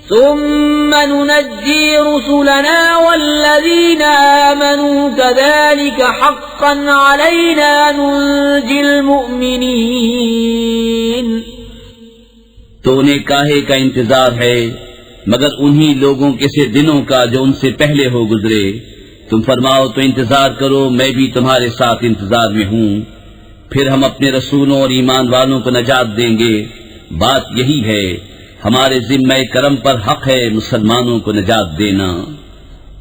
ثم ننجي رسلنا والذين آمنوا كذلك حقا علينا ننجي المؤمنين۔ تو انہیں کاہے کا انتظار ہے مگر انہی لوگوں کے سے دنوں کا جو ان سے پہلے ہو گزرے۔ تم فرماؤ تو انتظار کرو، میں بھی تمہارے ساتھ انتظار میں ہوں، پھر ہم اپنے رسولوں اور ایمان والوں کو نجات دیں گے۔ بات یہی ہے، ہمارے ذمہ کرم پر حق ہے مسلمانوں کو نجات دینا۔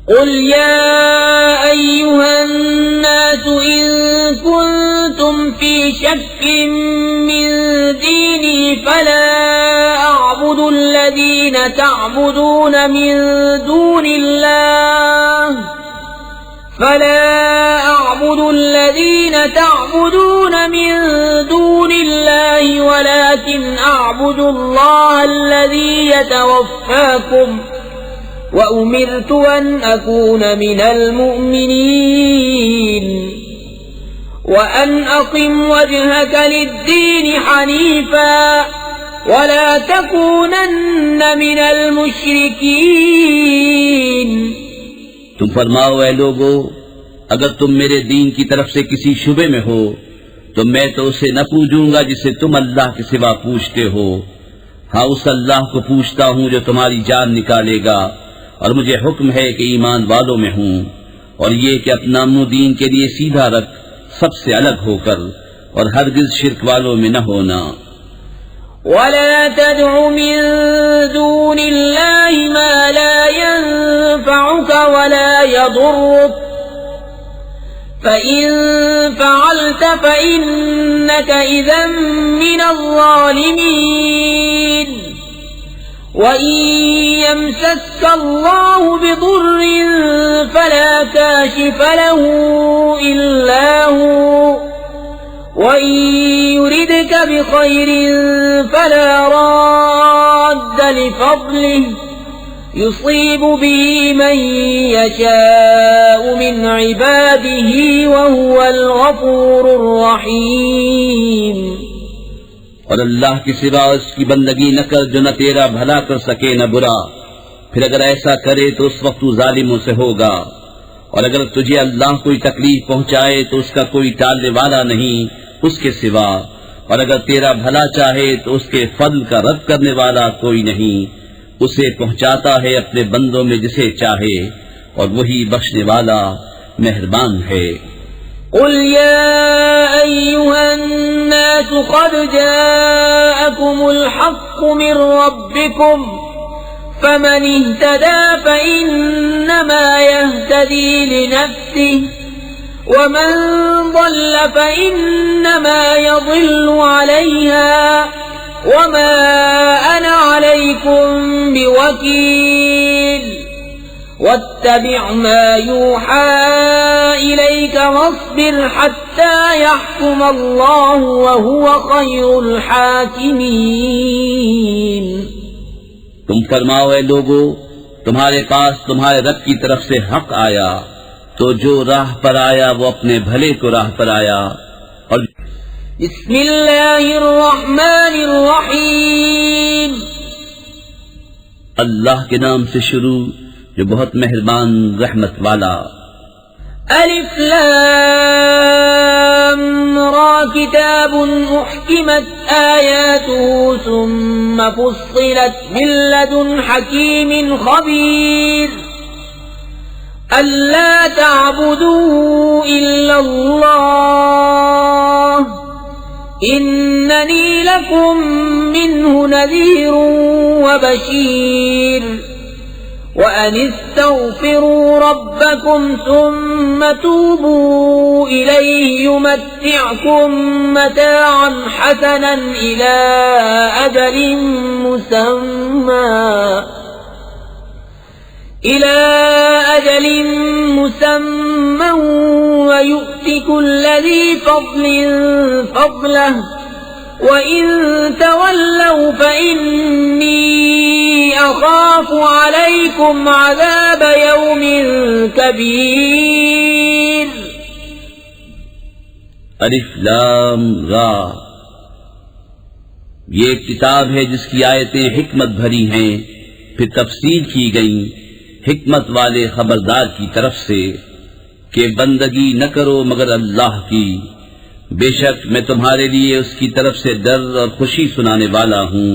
قل يا أيها الناس إن كنتم في شك من ديني فلا أعبد الذين تعبدون من دون الله ولكن أعبد الله الذي يتوفاكم وأمرت أن أكون من المؤمنين وأن أقم وجهك للدين حنيفا ولا تكونن من المشركين۔ تم فرماؤ اے لوگو، اگر تم میرے دین کی طرف سے کسی شبے میں ہو تو میں تو اسے نہ پوجوں گا جسے تم اللہ کے سوا پوجتے ہو، ہاں اس اللہ کو پوجتا ہوں جو تمہاری جان نکالے گا، اور مجھے حکم ہے کہ ایمان والوں میں ہوں، اور یہ کہ اپنا منہ دین کے لیے سیدھا رکھ سب سے الگ ہو کر، اور ہرگز شرک والوں میں نہ ہونا۔ ولا تدع من دون الله ما لا ينفعك ولا يضرك فإن فعلت فإنك إذا من الظالمين وإن يمسسك الله بضر فلا كاشف له إلا هو وإن يردك بخير فلا راد لفضله يصيب به من يشاء من عباده وهو الغفور الرحيم۔ اور اللہ کے سوا اس کی بندگی نہ کر جو نہ تیرا بھلا کر سکے نہ برا، پھر اگر ایسا کرے تو اس وقت تو ظالموں سے ہوگا، اور اگر تجھے اللہ کوئی تکلیف پہنچائے تو اس کا کوئی ٹالنے والا نہیں اس کے سوا، اور اگر تیرا بھلا چاہے تو اس کے فضل کا رد کرنے والا کوئی نہیں، اسے پہنچاتا ہے اپنے بندوں میں جسے چاہے، اور وہی بخشنے والا مہربان ہے۔ قل يا أيها الناس قد جاءكم الحق من ربكم فمن اهتدى فإنما يهتدي لنفسه ومن ضل فإنما يضل عليها وما أنا عليكم بوكيل واتبع ما يوحى إليك واصبر حتى يحكم الله وهو خير الحاكمين۔ تم فرماؤ اے لوگو، تمہارے پاس تمہارے رب کی طرف سے حق آیا تو جو راہ پر آیا وہ اپنے بھلے کو راہ پر آیا۔ اور بسم اللہ الرحمن الرحیم، اللہ کے نام سے شروع جو بہت مہربان رحمت والا۔ الف لام را كتاب أحكمت آياته ثم فصلت من لدن حكيم خبير ألا تعبدوا إلا الله إنني لكم منه نذير وبشير وأن استغفروا ربكم ثم توبوا إليه يمتعكم متاعا حسنا إلى أجل مسمى ويؤت كل ذي فضل فضله وَإِن تَوَلَّوْا فَإِنِّي أَخَافُ عَلَيْكُمْ عَذَابَ يَوْمٍ كَبِيرٍ الف لام را، یہ ایک کتاب ہے جس کی آیتیں حکمت بھری ہیں، پھر تفصیل کی گئیں حکمت والے خبردار کی طرف سے کہ بندگی نہ کرو مگر اللہ کی، بے شک میں تمہارے لیے اس کی طرف سے ڈر اور خوشی سنانے والا ہوں،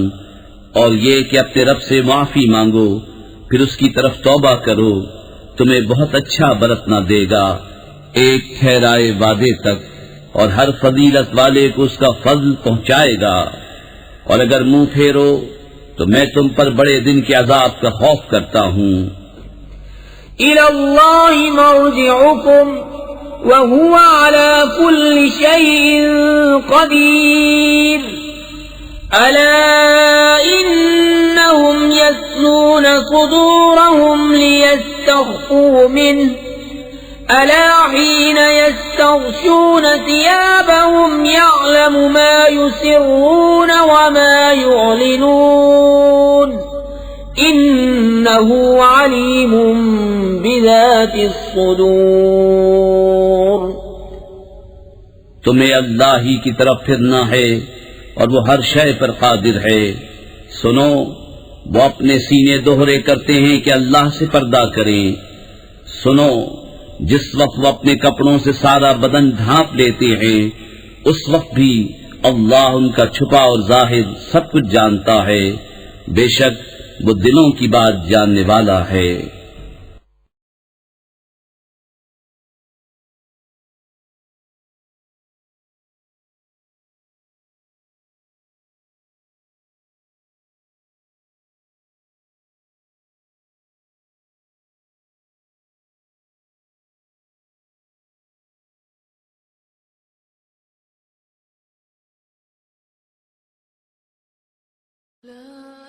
اور یہ کہ اپنے رب سے معافی مانگو پھر اس کی طرف توبہ کرو، تمہیں بہت اچھا برتنا دے گا ایک ٹھہرائے وعدے تک، اور ہر فضیلت والے کو اس کا فضل پہنچائے گا، اور اگر منہ پھیرو تو میں تم پر بڑے دن کے عذاب کا خوف کرتا ہوں۔ إِلَى اللَّهِ مَرْجِعُكُمْ وَهُوَ عَلَى كُلِّ شَيْءٍ قَدِيرٌ أَلَا إِنَّهُمْ يَثْنُونَ صُدُورَهُمْ لِيَسْتَخْفُوا مِنْهُ أَلَا حِينَ يَسْتَغْشُونَ ثِيَابَهُمْ يَعْلَمُ مَا يُسِرُّونَ وَمَا يُعْلِنُونَ إِنَّهُ عَلِيمٌ بِذَاتِ الصُّدُورِ۔ تمہیں اللہ ہی کی طرف پھرنا ہے اور وہ ہر شے پر قادر ہے۔ سنو، وہ اپنے سینے دوہرے کرتے ہیں کہ اللہ سے پردہ کریں۔ سنو، جس وقت وہ اپنے کپڑوں سے سارا بدن ڈھانپ لیتے ہیں اس وقت بھی اللہ ان کا چھپا اور ظاہر سب کچھ جانتا ہے، بے شک وہ دلوں کی بات جاننے والا ہے۔ لا